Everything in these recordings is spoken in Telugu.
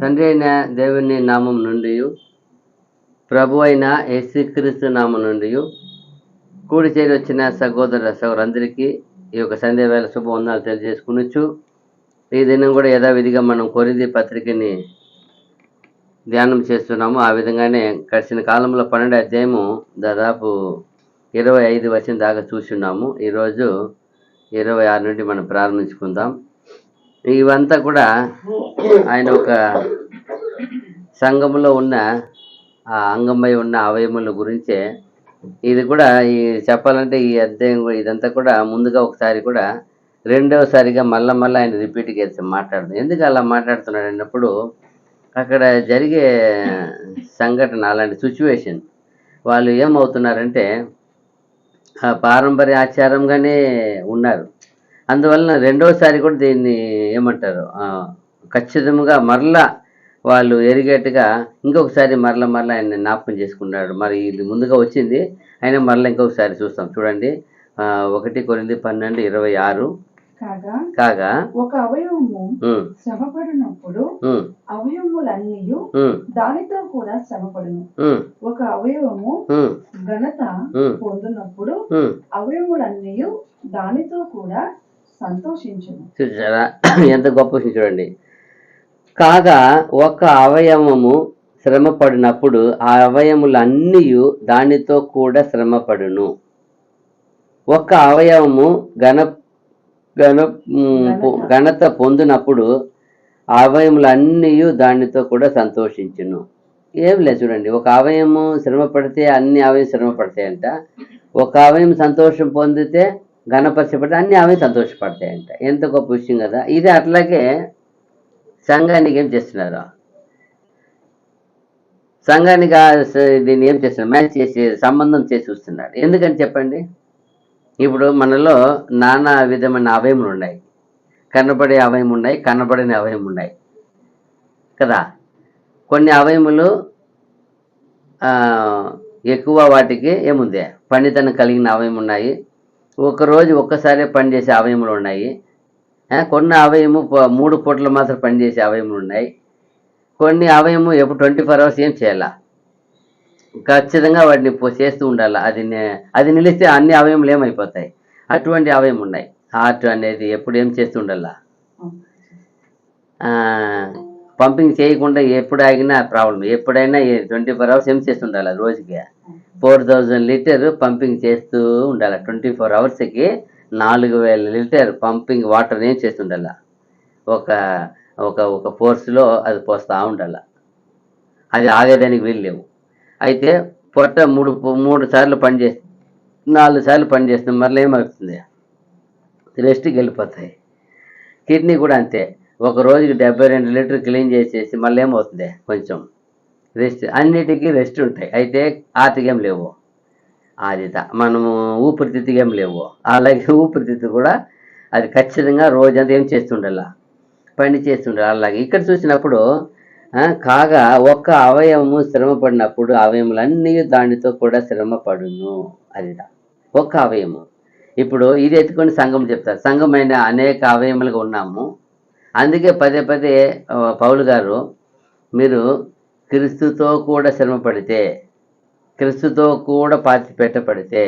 తండ్రి అయిన దేవుని నామం నుండి ప్రభు అయిన యేసుక్రీస్తు నామం నుండి కూడి చేరి వచ్చిన సహోదర సహోదరులందరికీ ఈ యొక్క సంధ్య వేళ శుభవందనాలు తెలియజేసుకునొచ్చు. ఈ దినం కూడా యథావిధిగా మనం కొరింథీ పత్రికని ధ్యానం చేస్తున్నాము. ఆ విధంగానే గడిచిన కాలంలో 12వ అధ్యాయము దాదాపు 25 వచనం దాకా చూస్తున్నాము. ఈరోజు 26 నుండి మనం ప్రారంభించుకుందాం. ఇవంతా కూడా ఆయన ఒక సంఘములో ఉన్న ఆ అంగమై ఉన్న అవయముల గురించే. ఇది కూడా ఈ చెప్పాలంటే ఈ అధ్యాయం ఇదంతా కూడా ముందుగా ఒకసారి కూడా రెండవసారిగా మళ్ళా ఆయన రిపీట్ చేసి మాట్లాడుతుంది. ఎందుకు అలా మాట్లాడుతున్నాడు అన్నప్పుడు అక్కడ జరిగే సంఘటన అలాంటి సిచ్యువేషన్ వాళ్ళు ఏమవుతున్నారంటే పారంపర్య ఆచారంగానే ఉన్నారు. అందువలన రెండవసారి కూడా దీన్ని ఏమంటారు ఖచ్చితంగా మరలా వాళ్ళు ఎరిగేట్టుగా ఇంకొకసారి మరలా ఆయన జ్ఞాపకం చేసుకున్నాడు. మరి ఇది ముందుగా వచ్చింది, అయినా మరలా ఇంకొకసారి చూస్తాం. చూడండి 1 కొరింథీ 12:26 కాగా ఒక అవయవము శ్రమపడినప్పుడు అవయవములన్నీ దానితో కూడా శ్రమపడును. ఒక అవయవము ఘనత పొందినప్పుడు అవయవములన్నీ దానితో కూడా సంతోషించును. చూసారా ఎంత గొప్ప విషయం చూడండి. కాగా ఒక అవయవము శ్రమపడినప్పుడు ఆ అవయములన్నీ దానితో కూడా శ్రమపడును. ఒక అవయవము ఘనత పొందినప్పుడు అవయములన్నీ దానితో కూడా సంతోషించును. ఏం లేదు చూడండి, ఒక అవయము శ్రమ పడితే అన్ని అవయం శ్రమ పడతాయంట. ఒక అవయం సంతోషం పొందితే ఘనపరచబడితే అన్ని అవయం సంతోషపడతాయంట. ఎంత గొప్ప విషయం కదా ఇది. అట్లాగే సంఘానికి ఏం చేస్తున్నారు, సంఘానికి దీన్ని ఏం చేస్తున్నారు, మ్యాచ్ చేసి సంబంధం చేసి చూస్తున్నాడు. ఎందుకని చెప్పండి. ఇప్పుడు మనలో నానా విధమైన అవయములు ఉన్నాయి. కనబడే అవయం ఉన్నాయి, కనబడని అవయం ఉన్నాయి కదా. కొన్ని అవయములు ఎక్కువ వాటికి ఏముంది పనితనం కలిగిన అవయం ఉన్నాయి. ఒకరోజు ఒక్కసారే పనిచేసే అవయములు ఉన్నాయి. కొన్ని అవయము 3 పూటలు మాత్రం పనిచేసే అవయములు ఉన్నాయి. కొన్ని అవయము ఎప్పుడు 24 hours ఏం చేయాలా, ఖచ్చితంగా వాటిని చేస్తూ ఉండాలి. అది నిలిస్తే అన్ని అవయములు ఏమైపోతాయి. అటువంటి అవయం ఉన్నాయి. హార్ట్ అనేది ఎప్పుడు ఏం చేస్తూ ఉండాలా, పంపింగ్ చేయకుండా ఎప్పుడు ఆగినా ప్రాబ్లం. ఎప్పుడైనా 24 hours ఏం చేస్తూ ఉండాలి, రోజుకి 4000 లీటర్ పంపింగ్ చేస్తూ ఉండాలి. 24 hours-కి 4000 లీటర్ పంపింగ్ వాటర్ ఏం చేస్తుండాల, ఒక ఒక ఒక ఫోర్స్లో అది పోస్తూ ఉండాలి. అది ఆగేదానికి వీలు లేవు. అయితే పొట్ట 3 సార్లు పనిచేస్తుంది, 4 సార్లు పనిచేస్తుంది, మరలా ఏమవుతుంది, రెస్ట్కి వెళ్ళిపోతాయి. కిడ్నీ కూడా అంతే, ఒక రోజుకి 72 లీటర్ క్లీన్ చేసేసి మళ్ళీ ఏమవుతుంది, కొంచెం రెస్ట్. అన్నిటికీ రెస్ట్ ఉంటాయి. అయితే హార్ట్కి ఏం లేవు, అది మనము ఊపిరితిత్తుకి ఏం లేవు. అలాగే ఊపిరితిత్తు కూడా అది ఖచ్చితంగా రోజంతా ఏం చేస్తుండాల, పని చేస్తుండాలి. అలాగే ఇక్కడ చూసినప్పుడు కాగా ఒక్క అవయవము శ్రమ పడినప్పుడు అవయములన్నీ దానితో కూడా శ్రమ పడును. అది ఒక్క అవయము. ఇప్పుడు ఇది ఎత్తుకొని సంఘం చెప్తారు. సంఘమైన అనేక అవయములుగా ఉన్నాము. అందుకే పదే పౌలు గారు మీరు క్రీస్తుతో కూడా శ్రమ పడితే, క్రీస్తుతో కూడా పాతి పెట్టబడితే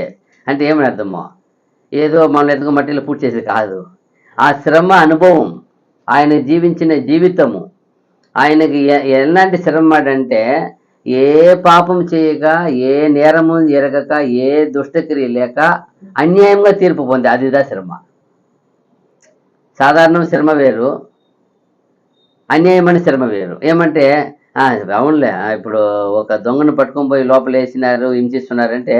అంటే ఏమని అర్థమో, ఏదో మన ఎదుగు మట్టిలో పూర్తి చేసేది కాదు. ఆ శ్రమ అనుభవం, ఆయన జీవించిన జీవితము, ఆయనకి ఎలాంటి శ్రమ అంటే ఏ పాపం చేయక, ఏ నేరము ఎరగక, ఏ దుష్టక్రియ లేక అన్యాయంగా తీర్పు పొంది, అదిదా శ్రమ. సాధారణ శ్రమ వేరు, అన్యాయమైన శ్రమ వేరు. ఏమంటే అవునులే, ఇప్పుడు ఒక దొంగను పట్టుకొని పోయి లోపల వేసినారు, హింసిస్తున్నారంటే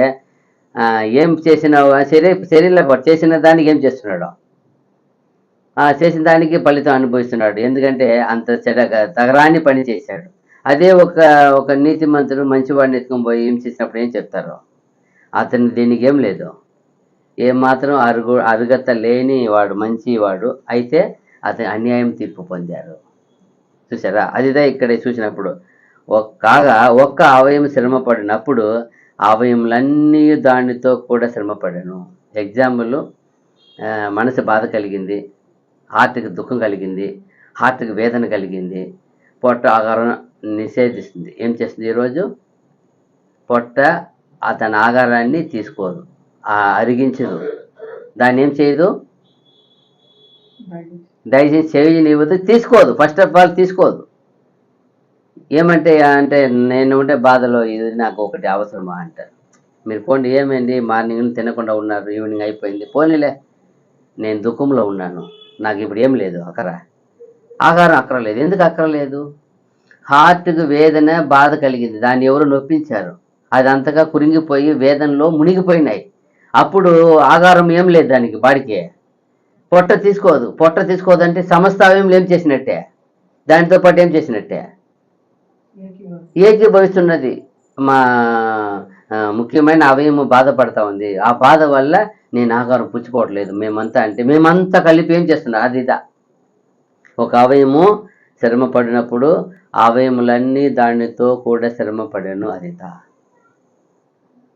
ఏం చేసినావు, శరీరంలో చేసిన దానికి ఏం చేస్తున్నాడు, చేసిన దానికి ఫలితం అనుభవిస్తున్నాడు. ఎందుకంటే అంత తగరాని పని చేశాడు. అదే ఒక నీతిమంతుడు మంచివాడిని ఎత్తుకొని పోయి హింసించినప్పుడు ఏం చెప్తారు, అతను దీనికి ఏం లేదు, ఏమాత్రం అరుగత లేని వాడు, మంచివాడు, అయితే అతను అన్యాయం తీర్పు పొందారు. చూసారా, అదిదా ఇక్కడ చూసినప్పుడు. కాగా ఒక్క అవయం శ్రమ పడినప్పుడు అవయములన్నీ దానితో కూడా శ్రమ పడను. ఎగ్జాంపుల్, మనసు బాధ కలిగింది, హార్ట్కి దుఃఖం కలిగింది, హార్ట్కి వేదన కలిగింది, పొట్ట ఆహారం నిషేధిస్తుంది. ఏం చేస్తుంది ఈరోజు? పొట్ట అతని ఆహారాన్ని తీసుకోదు, అరిగించదు, దాన్ని ఏం చేయదు, డైజెస్ట్ చేయనివ్వదు, తీసుకోదు. ఫస్ట్ ఆఫ్ ఆల్ తీసుకోదు. ఏమంటే అంటే నేను ఉండే బాధలో ఇది నాకు ఒకటి అవసరమా అంటారు. మీరు పోండి, ఏమైంది మార్నింగ్ తినకుండా ఉన్నారు, ఈవినింగ్ అయిపోయింది, పోనీలే నేను దుఃఖంలో ఉన్నాను, నాకు ఇప్పుడు ఏం లేదు ఆహారం అక్కరలేదు. ఎందుకు అక్కరలేదు? హార్ట్కి వేదన బాధ కలిగింది, దాన్ని ఎవరు నొప్పించారు, అది అంతగా కురింగిపోయి వేదనలో మునిగిపోయినాయి. అప్పుడు ఆహారం ఏం లేదు దానికి, బాడికి పొట్ట తీసుకోదు అంటే సమస్త అవయములు ఏం చేసినట్టే, దానితో పాటు ఏం చేసినట్టే ఏకీభవిస్తున్నది. మా ముఖ్యమైన అవయము బాధపడతా ఉంది, ఆ బాధ వల్ల నేను ఆహారం పుచ్చుకోవట్లేదు మేమంతా కలిపి ఏం చేస్తున్నా అదిదా. ఒక అవయము శ్రమ పడినప్పుడు అవయములన్నీ దానితో కూడా శ్రమ పడాను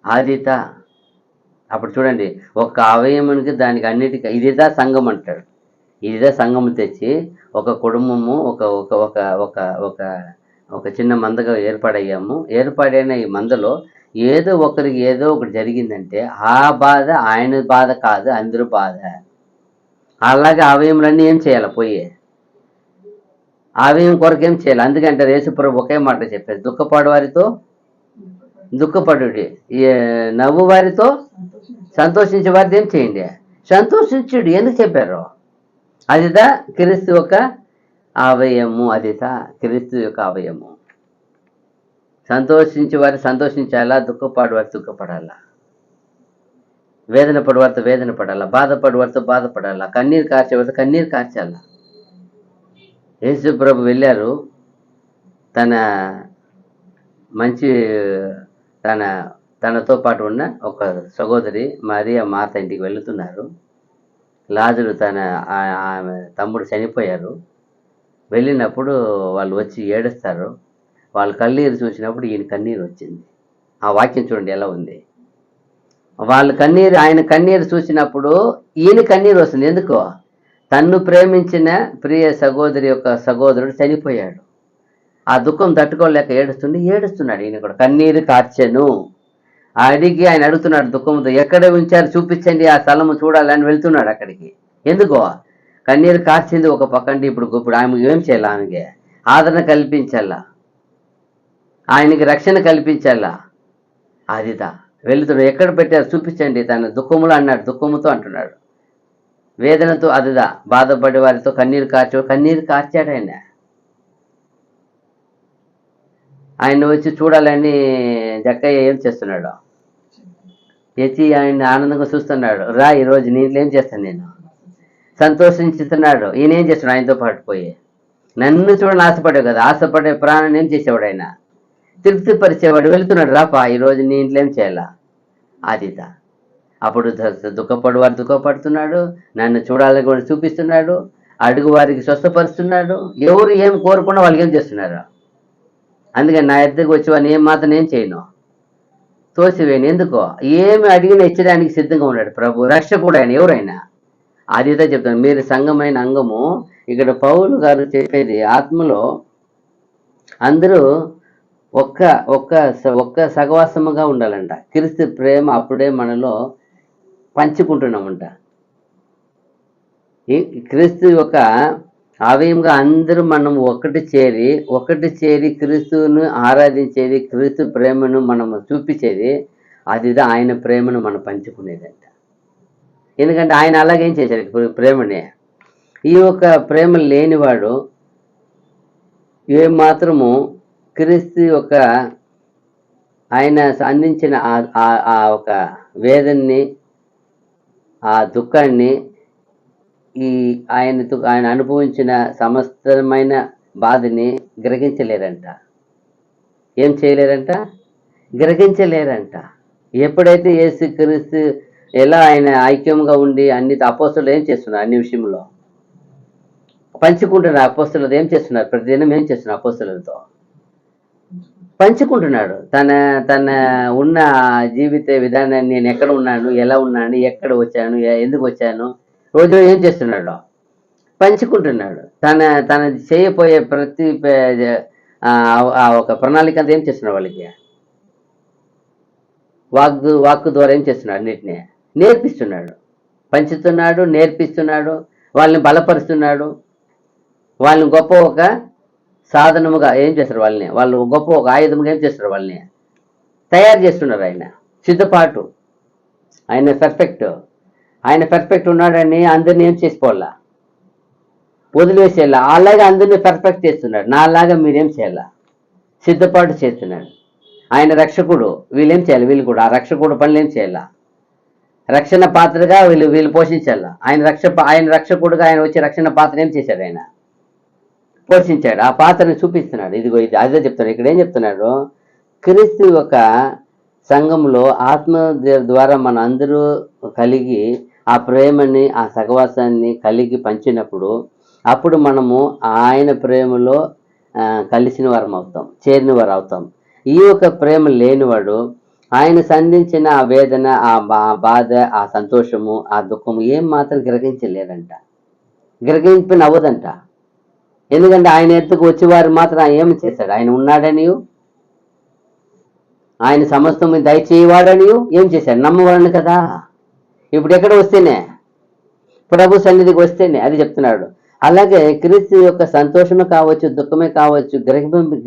ఆదిత. అప్పుడు చూడండి, ఒక అవయమునికి దానికి అన్నిటికీ ఇదిదా సంఘం అంటాడు. ఇదిదా సంఘం తెచ్చి ఒక కుటుంబము ఒక ఒక ఒక ఒక ఒక ఒక చిన్న మందగా ఏర్పడైన ఈ మందలో ఏదో ఒకరికి ఏదో ఒకటి జరిగిందంటే ఆ బాధ ఆయన బాధ కాదు, అందరూ బాధ. అలాగే అవయములన్నీ ఏం చేయాలి, పోయి అవయం కొరకు ఏం చేయాలి. అందుకంటే యేసుప్రభు ఒకే మాట చెప్పారు, దుఃఖపడుడి, నవ్వు వారితో సంతోషించే వారితో ఏం చేయండి, సంతోషించుడు. ఎందుకు చెప్పారు? అదిదా క్రీస్తు యొక్క అవయము, క్రీస్తు యొక్క అవయము. సంతోషించే వారు సంతోషించాలా, దుఃఖపడు వారు దుఃఖపడాలా, వేదన పడేవారితో వేదన పడాలా, బాధపడు వారితో బాధపడాలా, కన్నీరు కార్చేవారితో కన్నీరు కార్చాలా. యేసు ప్రభు వెళ్ళారు, తన తనతో పాటు ఉన్న ఒక సహోదరి మరియా మార్త ఇంటికి వెళుతున్నారు. లాజరు ఆమె తమ్ముడు చనిపోయారు. వెళ్ళినప్పుడు వాళ్ళు వచ్చి ఏడుస్తారు. వాళ్ళు కన్నీరు చూసినప్పుడు ఈయన కన్నీరు వచ్చింది. ఆ వాక్యం చూడండి ఎలా ఉంది. ఆయన కన్నీరు చూసినప్పుడు ఈయన కన్నీరు వస్తుంది. ఎందుకో? తన్ను ప్రేమించిన ప్రియ సహోదరి యొక్క సహోదరుడు చనిపోయాడు. ఆ దుఃఖం తట్టుకోలేక ఏడుస్తున్నాడు. ఈయన కూడా కన్నీరు కార్చెను. అడిగి ఆయన అడుగుతున్నాడు దుఃఖంతో, ఎక్కడ ఉంచారు చూపించండి, ఆ స్థలము చూడాలని వెళ్తున్నాడు అక్కడికి. ఎందుకో? కన్నీరు కార్చింది ఒక పక్కంటే ఇప్పుడు ఆమె ఏం చేయాలి? ఆమెకి ఆదరణ కల్పించాలా, ఆయనకి రక్షణ కల్పించాలా. అదిదా వెళుతున్నాడు. ఎక్కడ పెట్టారు చూపించండి, తన దుఃఖములు అన్నాడు, దుఃఖముతో అంటున్నాడు, వేదనతో. అదిదా బాధపడే వారితో కన్నీరు కార్చాడు ఆయన వచ్చి చూడాలని జక్కయ్య ఏం చేస్తున్నాడు, తెచ్చి ఆయన ఆనందంగా చూస్తున్నాడు. ఈరోజు నీళ్ళు ఏం చేస్తాను, నేను సంతోషించుతున్నాడు. ఈయన ఏం చేస్తున్నాడు? ఆయనతో పాటు పోయి నన్ను చూడని ఆశపడే కదా, ఆశపడే ప్రాణాన్ని ఏం చేసేవాడు, ఆయన తృప్తి పరిచేవాడు. వెళ్తున్నాడు, రాపా ఈరోజు నీ ఇంట్లో ఏం చేయాలా ఆదిత. అప్పుడు దుఃఖపడు వారు దుఃఖపడుతున్నాడు, నన్ను చూడాలని కూడా చూపిస్తున్నాడు, అడుగు వారికి స్వస్థపరుస్తున్నాడు. ఎవరు ఏం కోరుకున్నా వాళ్ళకి ఏం చేస్తున్నారు. అందుకని నా ఎద్దకు వచ్చి వాడిని ఏం మాత్రం ఏం చేయను, తోసివేయను. ఎందుకో? ఏమి అడిగిన ఇచ్చడానికి సిద్ధంగా ఉన్నాడు ప్రభు, రక్షకుడు ఆయన. ఎవరైనా ఆదిత చెప్తాను, మీరు సంఘమైన అంగము. ఇక్కడ పౌలు గారు చెప్పేది ఆత్మలో అందరూ ఒక్క సహవాసముగా ఉండాలంట. క్రీస్తు ప్రేమ అప్పుడే మనలో పంచుకుంటున్నామంట. క్రీస్తు యొక్క అవయంగా అందరూ మనం ఒకటి చేరి క్రీస్తును ఆరాధించేది, క్రీస్తు ప్రేమను మనము చూపించేది. అదిదా ఆయన ప్రేమను మనం పంచుకునేదంట. ఎందుకంటే ఆయన అలాగేం చేశాడు ప్రేమని. ఈ యొక్క ప్రేమ లేనివాడు ఏమాత్రము క్రీస్తు యొక్క ఆయన అందించిన ఆ ఒక వేదన్ని, ఆ దుఃఖాన్ని, ఆయన అనుభవించిన సమస్తమైన బాధని గ్రహించలేరంట. ఏం చేయలేరంట? గ్రహించలేరంట. ఎప్పుడైతే యేసుక్రీస్తు ఎలా ఆయన ఐక్యంగా ఉండి అన్ని అపోస్తలులు ఏం చేస్తున్నారు, అన్ని విషయంలో పంచుకుంటున్నారు. అపోస్తలులు ఏం చేస్తున్నారు? ప్రతిదినం ఏం చేస్తున్నారు? అపోస్తలులతో పంచుకుంటున్నాడు. తన ఉన్న జీవిత విధానాన్ని, నేను ఎక్కడ ఉన్నాను, ఎలా ఉన్నాను, ఎక్కడ వచ్చాను, ఎందుకు వచ్చాను, రోజు ఏం చేస్తున్నాడు? పంచుకుంటున్నాడు. తన తన చేయబోయే ప్రతి ఆ ఒక ప్రణాళిక అంతా ఏం చేస్తున్నాడు వాళ్ళకి? వాక్కు ద్వారా ఏం చేస్తున్నాడు? అన్నిటినీ నేర్పిస్తున్నాడు, పంచుతున్నాడు, నేర్పిస్తున్నాడు, వాళ్ళని బలపరుస్తున్నాడు, వాళ్ళని గొప్ప ఒక సాధనముగా ఏం చేస్తారు, వాళ్ళు గొప్ప ఒక ఆయుధముగా ఏం చేస్తారు, వాళ్ళని తయారు చేస్తున్నారు. ఆయన సిద్ధపాటు, ఆయన పర్ఫెక్ట్ ఉన్నాడని అందరినీ ఏం చేసుకోవాలా? వదిలేసేయాల. అలాగే అందరినీ పర్ఫెక్ట్ చేస్తున్నాడు. నాలాగా మీరేం చేయాలా? సిద్ధపాటు చేస్తున్నాడు. ఆయన రక్షకుడు, వీళ్ళేం చేయాలి? వీళ్ళు కూడా ఆ రక్షకుడు పనులు ఏం చేయాలా? రక్షణ పాత్రగా వీళ్ళు పోషించాల. ఆయన రక్షకుడుగా ఆయన వచ్చి రక్షణ పాత్ర ఏం చేశాడు? ఆయన పోషించాడు. ఆ పాత్రని చూపిస్తున్నాడు. ఇదిగో ఇది అదే చెప్తున్నాడు. ఇక్కడ ఏం చెప్తున్నాడు? క్రీస్తు ఒక సంఘంలో ఆత్మ ద్వారా మన అందరూ కలిగి ఆ ప్రేమని, ఆ సహవాసాన్ని కలిగి పంచినప్పుడు అప్పుడు మనము ఆయన ప్రేమలో కలిసిన వారం అవుతాం, చేరిన వారు అవుతాం. ఈ యొక్క ప్రేమ లేనివాడు ఆయన సంధించిన ఆ వేదన, ఆ బాధ, ఆ సంతోషము, ఆ దుఃఖము ఏం మాత్రం గ్రహించలేదంట, గ్రహింపని అవ్వదంట. ఎందుకంటే ఆయన ఎత్తుకు వచ్చేవారు మాత్రం ఏమి చేశాడు? ఆయన ఉన్నాడని, ఆయన సమస్తము దయచేయవాడని ఏం చేశాడు? నమ్మవాడని కదా. ఇప్పుడు ఎక్కడ వస్తేనే? ప్రభు సన్నిధికి వస్తేనే. అది చెప్తున్నాడు. అలాగే క్రీస్తు యొక్క సంతోషమే కావచ్చు, దుఃఖమే కావచ్చు,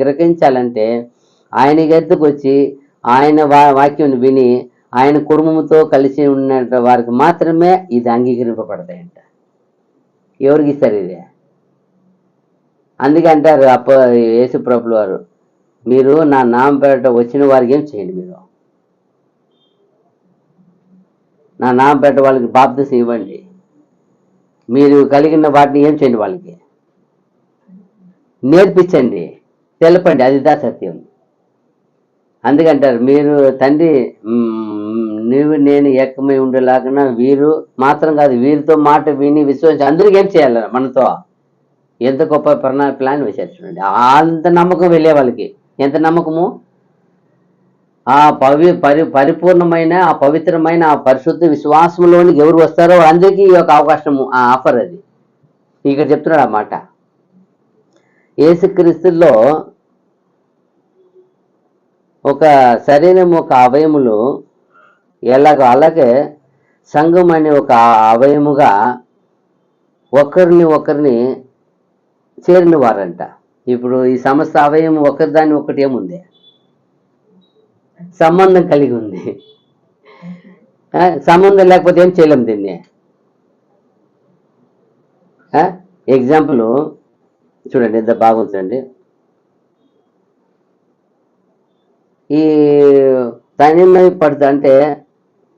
గ్రహించాలంటే ఆయన ఎద్దుకు వచ్చి ఆయన వాక్యం విని ఆయన కుటుంబంతో కలిసి ఉన్న వారికి మాత్రమే ఇది అంగీకరింపబడతాయంట. ఎవరికి ఇస్తారు ఇది? అందుకే అంటారు యేసు ప్రభులు వారు, మీరు నా నామం పేరిట వచ్చిన వారికి ఏం చేయండి? మీరు నా నామం పేరిట వాళ్ళకి బాప్తిసం ఇవ్వండి. మీరు కలిగిన వాటిని ఏం చేయండి? వాళ్ళకి నేర్పించండి, తెలపండి. అదిదా సత్యం. అందుకంటారు, మీరు తండ్రి నువ్వు నేను ఏకమై ఉండేలాగా వీరు మాత్రం కాదు, వీరితో మాట విని విశ్వసించి అందరికీ ఏం చేయాలి? మనతో ఎంత గొప్ప ప్లాన్ వేశారు చూడండి. అంత నమ్మకం వెళ్ళే వాళ్ళకి ఎంత నమ్మకము? ఆ పరిపూర్ణమైన, ఆ పవిత్రమైన, ఆ పరిశుద్ధ విశ్వాసంలోనికి ఎవరు వస్తారో అందరికీ ఈ యొక్క అవకాశము, ఆ ఆఫర్ అది ఇక్కడ చెప్తున్నాడు ఆ మాట. యేసుక్రీస్తులో ఒక శరీరం, ఒక అవయములు ఎలాగో అలాగే సంఘం అనే ఒక అవయముగా ఒకరిని చేరిన వారంట. ఇప్పుడు ఈ సమస్త అవయము ఒకరిదాన్ని ఒకటి ఏముంది? సంబంధం కలిగి ఉంది. సంబంధం లేకపోతే ఏం చేయలేము దీన్ని. ఎగ్జాంపుల్ చూడండి, ఎంత బాగుంటుందండి. ఈ తనిమై పడుతుంది అంటే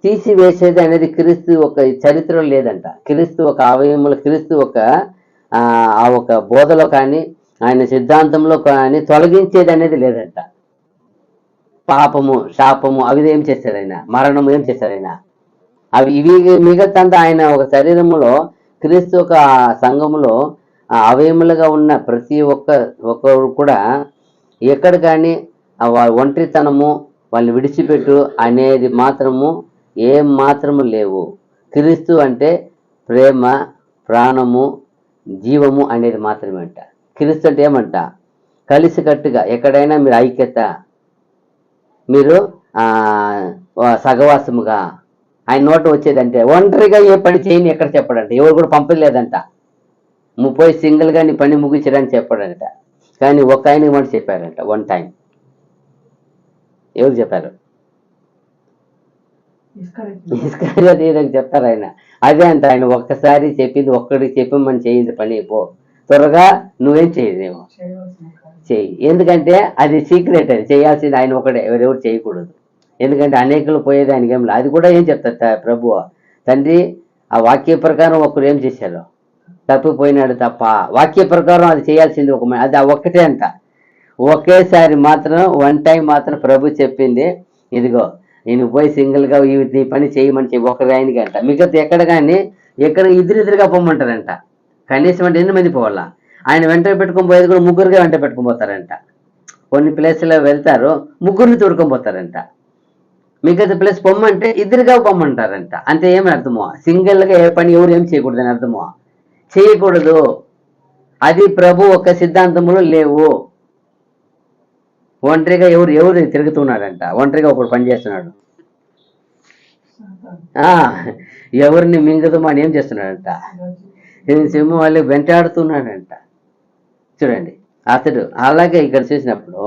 తీసివేసేది అనేది క్రీస్తు ఒక చరిత్రలో లేదంట. క్రీస్తు ఒక అవయములు, క్రీస్తు ఒక ఆ ఒక బోధలో కానీ ఆయన సిద్ధాంతంలో కానీ తొలగించేది అనేది లేదంట. పాపము, శాపము అవి ఏం చేశాడు ఆయన? మరణము ఏం చేశాడు ఆయన? అవి ఇవి మిగతా ఆయన ఒక శరీరములో, క్రీస్తు ఒక సంఘములో అవయములుగా ఉన్న ప్రతి ఒక్కరు కూడా ఎక్కడ కానీ ఒంటరితనము, వాళ్ళని విడిచిపెట్టు అనేది మాత్రము ఏం మాత్రము లేవు. క్రీస్తు అంటే ప్రేమ, ప్రాణము, జీవము అనేది మాత్రమే అంట. క్రీస్తు అంటే ఏమంట? కలిసికట్టుగా ఎక్కడైనా మీరు ఐక్యత, మీరు సహవాసముగా. ఆయన నోట వచ్చేదంటే ఒంటరిగా ఏ పని చేయని ఎక్కడ చెప్పడంట. ఎవరు కూడా పంపలేదంట. 30 సింగిల్గా నీ పని ముగించడానికి చెప్పాడంట. కానీ ఒక ఆయనకి మాట చెప్పారంట, వన్ టైం. ఎవరు చెప్పారు? ఇస్కరియోతీయునికి చెప్తారు ఆయన. అదే అంట, ఆయన ఒక్కసారి చెప్పింది, ఒక్కడికి చెప్పమని చేయింది పని, పో త్వరగా నువ్వేం చేయలేవు, చెయ్యి. ఎందుకంటే అది సీక్రెట్, అది చేయాల్సింది ఆయన ఒకటే, ఎవరెవరు చేయకూడదు. ఎందుకంటే అనేకులు పోయేది ఆయనకి ఏం లేదు. అది కూడా ఏం చెప్తారు ప్రభు, తండ్రి ఆ వాక్య ప్రకారం ఒకరు ఏం చేశారు? తప్పిపోయినాడు తప్ప. వాక్య ప్రకారం అది చేయాల్సింది అది ఒక్కటే అంట. ఒకేసారి మాత్రం వన్ టైం మాత్రం ప్రభు చెప్పింది, ఇదిగో నేను పోయి సింగిల్గా నీ పని చేయమని చెప్పి ఒకరి ఆయనకి అంట. మిగతా ఎక్కడ కానీ ఎక్కడ ఇద్దరిగా పొమ్మంటారంట. కనీసం అంటే 8 మంది పోవాలా. ఆయన వెంట పెట్టుకొని పోయేది కూడా ముగ్గురుగా వెంట పెట్టుకొని పోతారంట. కొన్ని ప్లేస్లో వెళ్తారు, ముగ్గురిని తోడుకొని పోతారంట. మిగతా ప్లేస్ పొమ్మంటే ఇద్దరుగా పొమ్మంటారంట. అంటే ఏమని అర్థమో? సింగిల్గా ఏ పని ఎవరు ఏం చేయకూడదని అర్థమో? చేయకూడదు. అది ప్రభు ఒక సిద్ధాంతంలో లేవు. ఒంటరిగా ఎవరు తిరుగుతున్నాడంట, ఒంటరిగా ఒకడు పనిచేస్తున్నాడు. ఎవరిని మింగదమని ఏం చేస్తున్నాడంట, సింహం వాళ్ళు వెంటాడుతున్నాడంట. చూడండి అతడు. అలాగే ఇక్కడ చూసినప్పుడు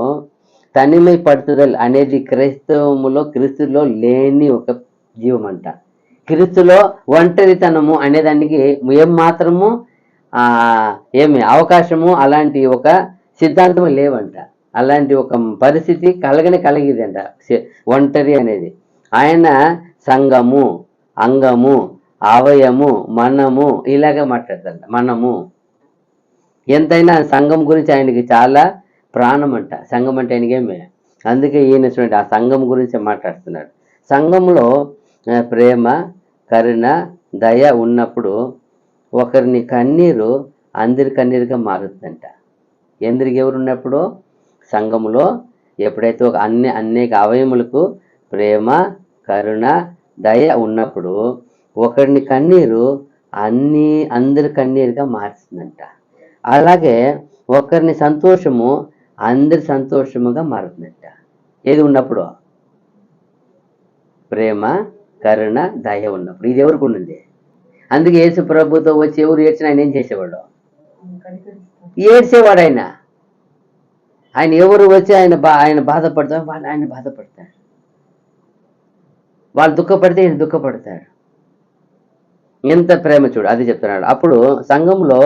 తనిమై పడుతుదల్ అనేది క్రీస్తులో లేని ఒక జీవం అంట. క్రీస్తులో ఒంటరితనము అనేదానికి ఏం మాత్రము ఏమి అవకాశము అలాంటి ఒక సిద్ధాంతం లేవంట. అలాంటి ఒక పరిస్థితి కలిగిదంట ఒంటరి అనేది. ఆయన సంఘము, అంగము, అవయము, మనము ఇలాగే మాట్లాడతాడు. మనము ఎంతైనా సంఘం గురించి ఆయనకి చాలా ప్రాణం అంట. సంఘం అంటే ఆయనకేమే. అందుకే ఈయన చూడండి ఆ సంఘం గురించి మాట్లాడుతున్నాడు. సంఘంలో ప్రేమ, కరుణ, దయ ఉన్నప్పుడు ఒకరిని కన్నీరు అందరి కన్నీరుగా మారుతుందంట. ఎవరు ఉన్నప్పుడు సంఘములో ఎప్పుడైతే ఒక అనేక అవయములకు ప్రేమ, కరుణ, దయ ఉన్నప్పుడు ఒకరిని కన్నీరు అందరి కన్నీరుగా మారుతుందంట. అలాగే ఒకరిని సంతోషము అందరి సంతోషముగా మారుతుందంట. ఏది ఉన్నప్పుడు? ప్రేమ, కరుణ, దయ ఉన్నప్పుడు. ఇది ఎవరికి ఉన్నది? అందుకే యేసు ప్రభుతో వచ్చి ఎవరు ఏడ్చినా ఆయన ఏం చేసేవాడు? ఏడ్చేవాడు. ఆయన ఎవరు వచ్చి ఆయన బాధపడతాడు, ఆయన బాధపడతాడు. వాళ్ళు దుఃఖపడితే ఈయన దుఃఖపడతాడు. ఎంత ప్రేమ చూడు, అది చెప్తున్నాడు. అప్పుడు సంఘంలో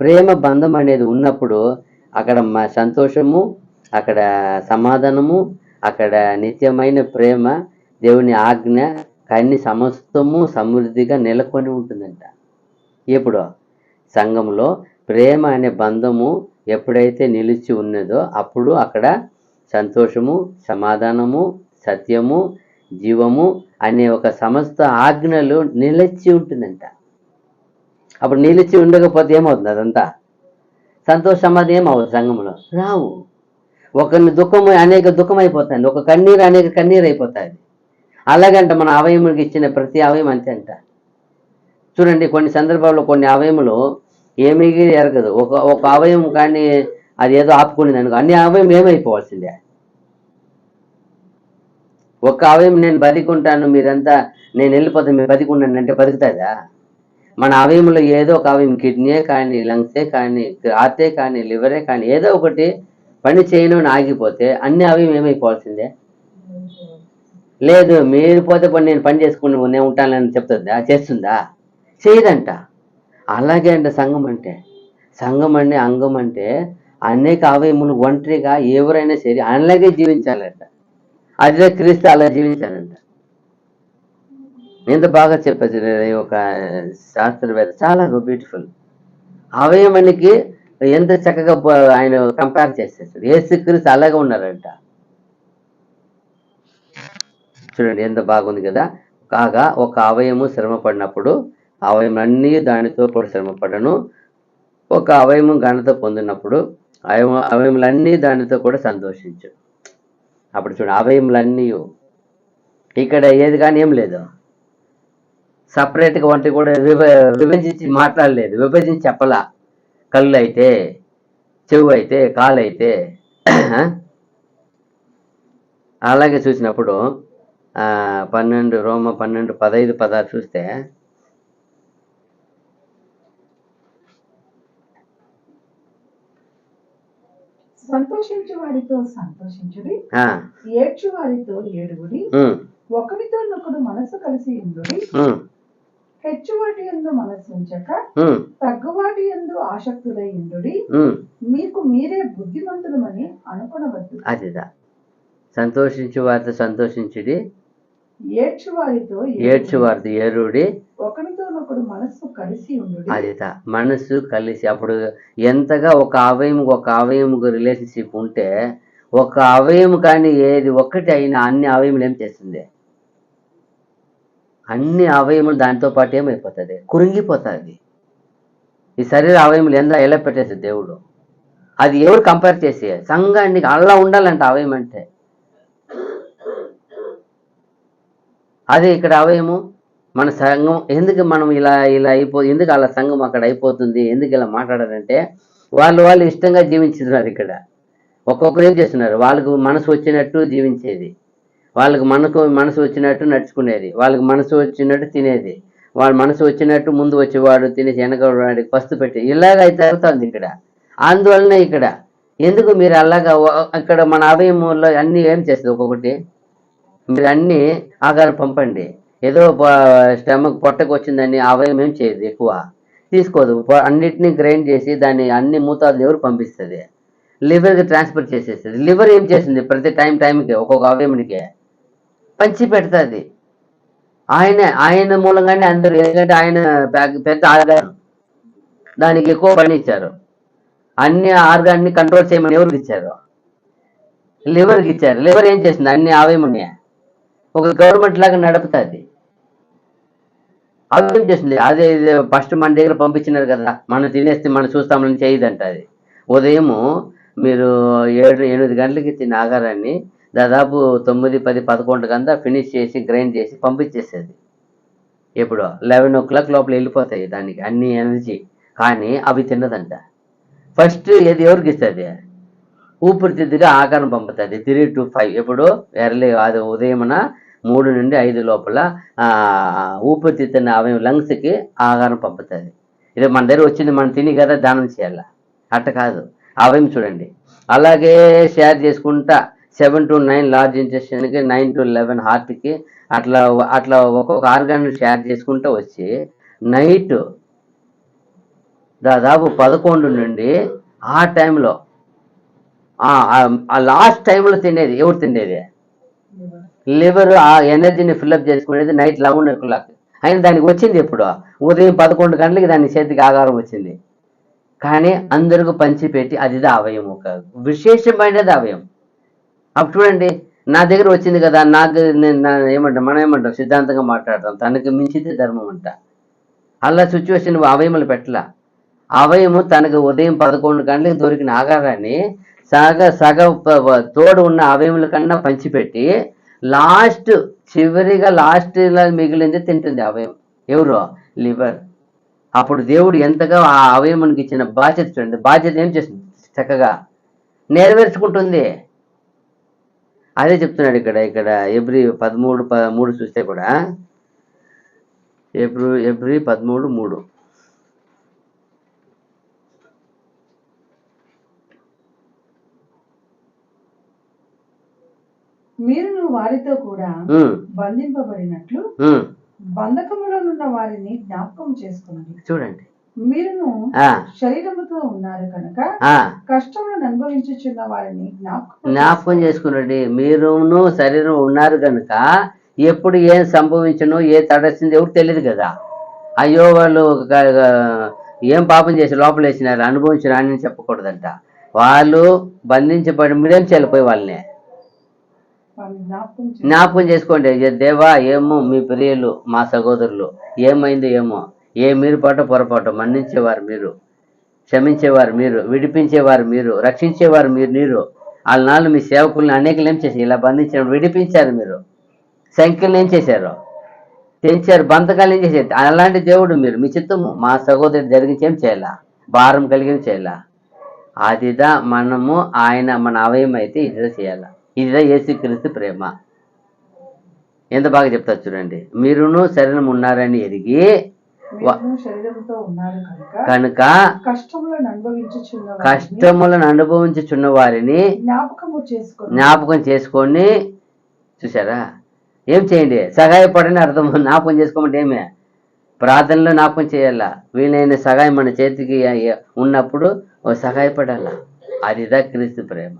ప్రేమ బంధం అనేది ఉన్నప్పుడు అక్కడ సంతోషము, అక్కడ సమాధానము, అక్కడ నిత్యమైన ప్రేమ, దేవుని ఆజ్ఞ, అన్ని సమస్తము సమృద్ధిగా నెలకొని ఉంటుందంట. ఎప్పుడు? సంఘంలో ప్రేమ అనే బంధము ఎప్పుడైతే నిలిచి ఉన్నదో అప్పుడు అక్కడ సంతోషము, సమాధానము, సత్యము, జీవము అనే ఒక సమస్త ఆజ్ఞలు నిలిచి ఉంటుందంట. అప్పుడు నిలిచి ఉండకపోతే ఏమవుతుంది? అదంతా సంతోష సమాధి ఏమవుతుంది? సంఘంలో రావు. ఒకరిని దుఃఖము అనేక దుఃఖం అయిపోతుంది, ఒక కన్నీరు అనేక కన్నీరు అయిపోతుంది. అలాగంట మన అవయములకు ఇచ్చిన ప్రతి అవయం అంతే అంట. చూడండి కొన్ని సందర్భాల్లో కొన్ని అవయములు ఏమీ ఎరగదు. ఒక అవయం కానీ అది ఏదో ఆపుకునేది అనుకో, అన్ని అవయం ఏమైపోవాల్సిందే. ఒక అవయం నేను బతికుంటాను, మీరంతా నేను వెళ్ళిపోతాను, మీరు బతికున్నాను అంటే బతుకుతుందా? మన అవయంలో ఏదో ఒక అవయం, కిడ్నీయే కానీ, లంగ్సే కానీ, హార్టే కానీ, లివరే కానీ ఏదో ఒకటి పని చేయను ఆగిపోతే అన్ని అవయం ఏమైపోవాల్సిందే. లేదు మీరు పోతే నేను పని చేసుకుని నేను ఉంటానని చెప్తుందా? చేస్తుందా? చేయదంట. అలాగే అంట సంఘం అంటే. సంఘం అంటే అంగం అంటే అనేక అవయములు ఒంటరిగా ఎవరైనా సరే అలాగే జీవించాలంట. అదే క్రీస్తు అలా జీవించాలంట. ఎంత బాగా చెప్పచ్చు ఒక శాస్త్రవేత్త, చాలా బ్యూటిఫుల్. అవయవానికి ఎంత చక్కగా ఆయన కంపేర్ చేసేస్తాడు. యేసుక్రీస్తు అలాగే ఉన్నారంట. చూడండి ఎంత బాగుంది కదా. కాగా ఒక అవయము శ్రమ పడినప్పుడు అవయం అన్నీ దానితో కూడా శ్రమపడను. ఒక అవయము ఘనత పొందినప్పుడు అవయములన్నీ దానితో కూడా సంతోషించు. అప్పుడు చూడు అవయములన్నీ ఇక్కడ ఏది కానీ ఏం లేదు, సపరేట్గా వంటి కూడా విభజించి మాట్లాడలేదు, విభజించి చెప్పలా. కళ్ళు అయితే, చెవు అయితే, కాలు అయితే. అలాగే చూసినప్పుడు 12 రోమ 12:15-16 చూస్తే సంతోషించు వారితో సంతోషించుడి, ఏడ్చు వారితో ఏడుగుడి, ఒకరితోనొకడు మనసు కలిసి ఉండుడి, హెచ్చువాటి యందు మనసు ఉంచక తగ్గువాటి యందు ఆసక్తులై ఉండుడి, మీకు మీరే బుద్ధిమంతులమని అనుకొనవద్దు. అదిదా సంతోషించు వారితో సంతోషించుడి, ఏడ్చు వారితో ఏరుడి, ఒకరితోనొకడు మనసు కలిసి ఉండుడి. అదిదా మనసు కలిసి. అప్పుడు ఎంతగా ఒక అవయముకు రిలేషన్షిప్ ఉంటే ఒక అవయము కానీ ఏది ఒక్కటి అయినా అన్ని అవయములు ఏం చేస్తుంది? అన్ని అవయములు దాంతో పాటు ఏమైపోతుంది? కురింగిపోతుంది. ఈ శరీర అవయములు ఎలా పెట్టేస్తుంది దేవుడు. అది ఎవరు కంపేర్ చేసి? సంఘానికి అలా ఉండాలంట అవయం అంటే. అదే ఇక్కడ అవయము మన సంఘం ఎందుకు మనం ఇలా ఇలా ఎందుకు అలా సంఘం అక్కడ అయిపోతుంది, ఎందుకు ఇలా మాట్లాడారంటే వాళ్ళు ఇష్టంగా జీవించుతున్నారు. ఇక్కడ ఒక్కొక్కరు ఏం చేస్తున్నారు, వాళ్ళకు మనసు వచ్చినట్టు జీవించేది, వాళ్ళకి మనసు వచ్చినట్టు నడుచుకునేది, వాళ్ళకి మనసు వచ్చినట్టు తినేది, వాళ్ళ మనసు వచ్చినట్టు ముందు వచ్చేవాడు తినేసి వెనకవాడికి పస్తు పెట్టి ఇలాగ జరుగుతుంది ఇక్కడ. అందువలన ఇక్కడ ఎందుకు మీరు అలాగా ఇక్కడ మన అవయములో అన్నీ ఏం చేస్తుంది, ఒక్కొక్కటి మీరు అన్నీ ఆహారం పంపండి. ఏదో స్టమక్ పొట్టకు వచ్చిందని అవయం ఏం చేయదు, ఎక్కువ తీసుకోదు, అన్నిటినీ గ్రైండ్ చేసి దాన్ని అన్ని మూతాదులు ఎవరు పంపిస్తుంది, లివర్కి ట్రాన్స్ఫర్ చేసేస్తుంది. లివర్ ఏం చేస్తుంది, ప్రతి టైంకి ఒక్కొక్క అవయమునికి పంచి పెడుతుంది. ఆయన మూలంగానే అందరూ, ఎందుకంటే ఆయన పెద్ద ఆర్గాన్, దానికి ఎక్కువ పని ఇచ్చారు. అన్ని ఆర్గాన్ని కంట్రోల్ చేయమని ఎవరికి ఇచ్చారు, లివర్కి ఇచ్చారు. లివర్ ఏం చేస్తుంది, అన్ని అవయముని ఒక గవర్నమెంట్ లాగా నడుపుతుంది. అవి ఏం చేస్తుంది, అదే ఫస్ట్ మన దగ్గర పంపించినారు కదా, మనం తినేస్తే మనం చూస్తామని చేయదంట. అది ఉదయము మీరు 7-8 గంటలకి తిన్న ఆహారాన్ని దాదాపు 9, 10, 11 గంట ఫినిష్ చేసి గ్రైండ్ చేసి పంపించేసేది. ఎప్పుడు 11 o'clock లోపల వెళ్ళిపోతాయి దానికి అన్ని ఎనర్జీ. కానీ అవి తిన్నదంట. ఫస్ట్ ఏది ఎవరికి ఇస్తుంది, ఊపిరితిత్తుగా ఆహారం పంపుతుంది 3 to 5. ఎప్పుడు ఎర్లీ అది ఉదయమున 3 నుండి 5 లోపల ఊపిరితిత్తున్న అవయం లంగ్స్కి ఆహారం పంపుతుంది. ఇది మన దగ్గర వచ్చింది, మనం తిని కదా దానం చేయాల, అట్ట కాదు. అవయం చూడండి అలాగే షేర్ చేసుకుంటా 7 to 9 లార్జ్ ఇంటెస్టైన్కి, 9 to 11 హార్ట్కి, అట్లా ఒక్కొక్క ఆర్గాన్ షేర్ చేసుకుంటూ వచ్చి నైట్ దాదాపు 11 నుండి ఆ టైంలో ఆ లాస్ట్ టైంలో తినేది ఎవరు తినేది, లివర్ ఆ ఎనర్జీని ఫిల్అప్ చేసుకునేది నైట్ 11 o'clock. అయినా దానికి వచ్చింది ఎప్పుడు, ఉదయం 11 గంటలకి దాని చేతికి ఆహారం వచ్చింది. కానీ అందరికీ పంచిపెట్టి అది అవయం, ఒక విశేషమైనది అవయం. అప్పుడు చూడండి, నా దగ్గర వచ్చింది కదా, నాకు ఏమంటాం, మనం ఏమంటాం, సిద్ధాంతంగా మాట్లాడతాం, తనకు మించితే ధర్మం అంట. అలా సిచ్యువేషన్ అవయములు పెట్టలా. అవయము తనకు ఉదయం 11 గంటలకు దొరికిన ఆహారాన్ని సగ తోడు ఉన్న అవయముల కన్నా పంచిపెట్టి చివరిగా లాస్ట్లో మిగిలింది తింటుంది అవయం. ఎవరు, లివర్. అప్పుడు దేవుడు ఎంతగా ఆ అవయమునికి ఇచ్చిన బాధ్యత చూడండి, బాధ్యత ఏం చేస్తుంది, చక్కగా నెరవేర్చుకుంటుంది. అదే చెప్తున్నాడు ఇక్కడ ఎబ్రీ 13:3 చూస్తే కూడా, ఎబ్రీ 13:3 మీరును వారితో కూడా బంధింపబడినట్లు బంధకములో ఉన్న వారిని జ్ఞాపకం చేసుకున్నది. చూడండి, మీరును శరీరముతో ఉన్నారు కనుక కష్టములను అనుభవించుచున్న వారిని జ్ఞాపకం చేసుకున్నది. మీరును శరీరం ఉన్నారు కనుక ఎప్పుడు ఏం సంభవించను, ఏ తడొచ్చింది ఎవరు తెలియదు కదా. అయ్యో వాళ్ళు ఏం పాపం చేసి లోపల వేసినారు, అనుభవించిన అని చెప్పకూడదంట. వాళ్ళు బంధించబడి మీరేం చెల్లిపోయి వాళ్ళని జ్ఞాపకం చేసుకోండి. దేవా, ఏమో మీ ప్రియులు మా సహోదరులు ఏమైందో ఏమో, మీరు పొరపాటు మన్నించేవారు మీరు, క్షమించేవారు మీరు, విడిపించేవారు మీరు, రక్షించేవారు మీరు. వాళ్ళ నాళ్ళు మీ సేవకుల్ని అనేకలు ఏం చేశారు, ఇలా బంధించారు, విడిపించారు మీరు. సంఖ్యలు ఏం చేశారు, తెంచారు, బంధకాలు ఏం చేశారు. అలాంటి దేవుడు మీరు. మీ చిత్తము మా సహోదరుడు జరిగించి ఏం చేయాలా, భారం కలిగి చేయాలా. అదిదా మనము మన అవయం అయితే ఇదిదా చేయాలా. ఇదిదా యేసుక్రీస్తు ప్రేమ. ఎంత బాగా చెప్తారు చూడండి. మీరును శరీరం ఉన్నారని ఎరిగి కనుక కష్టములను అనుభవించుచున్న వారిని జ్ఞాపకం చేసుకొని, చూసారా, ఏం చేయండి, సహాయపడని అర్థం. జ్ఞాపకం చేసుకోమంటే ఏమే, ప్రార్థనలో జ్ఞాపకం చేయాలా. వీలైన సహాయం మన చేతికి ఉన్నప్పుడు సహాయపడాలా. అదిదా క్రీస్తు ప్రేమ.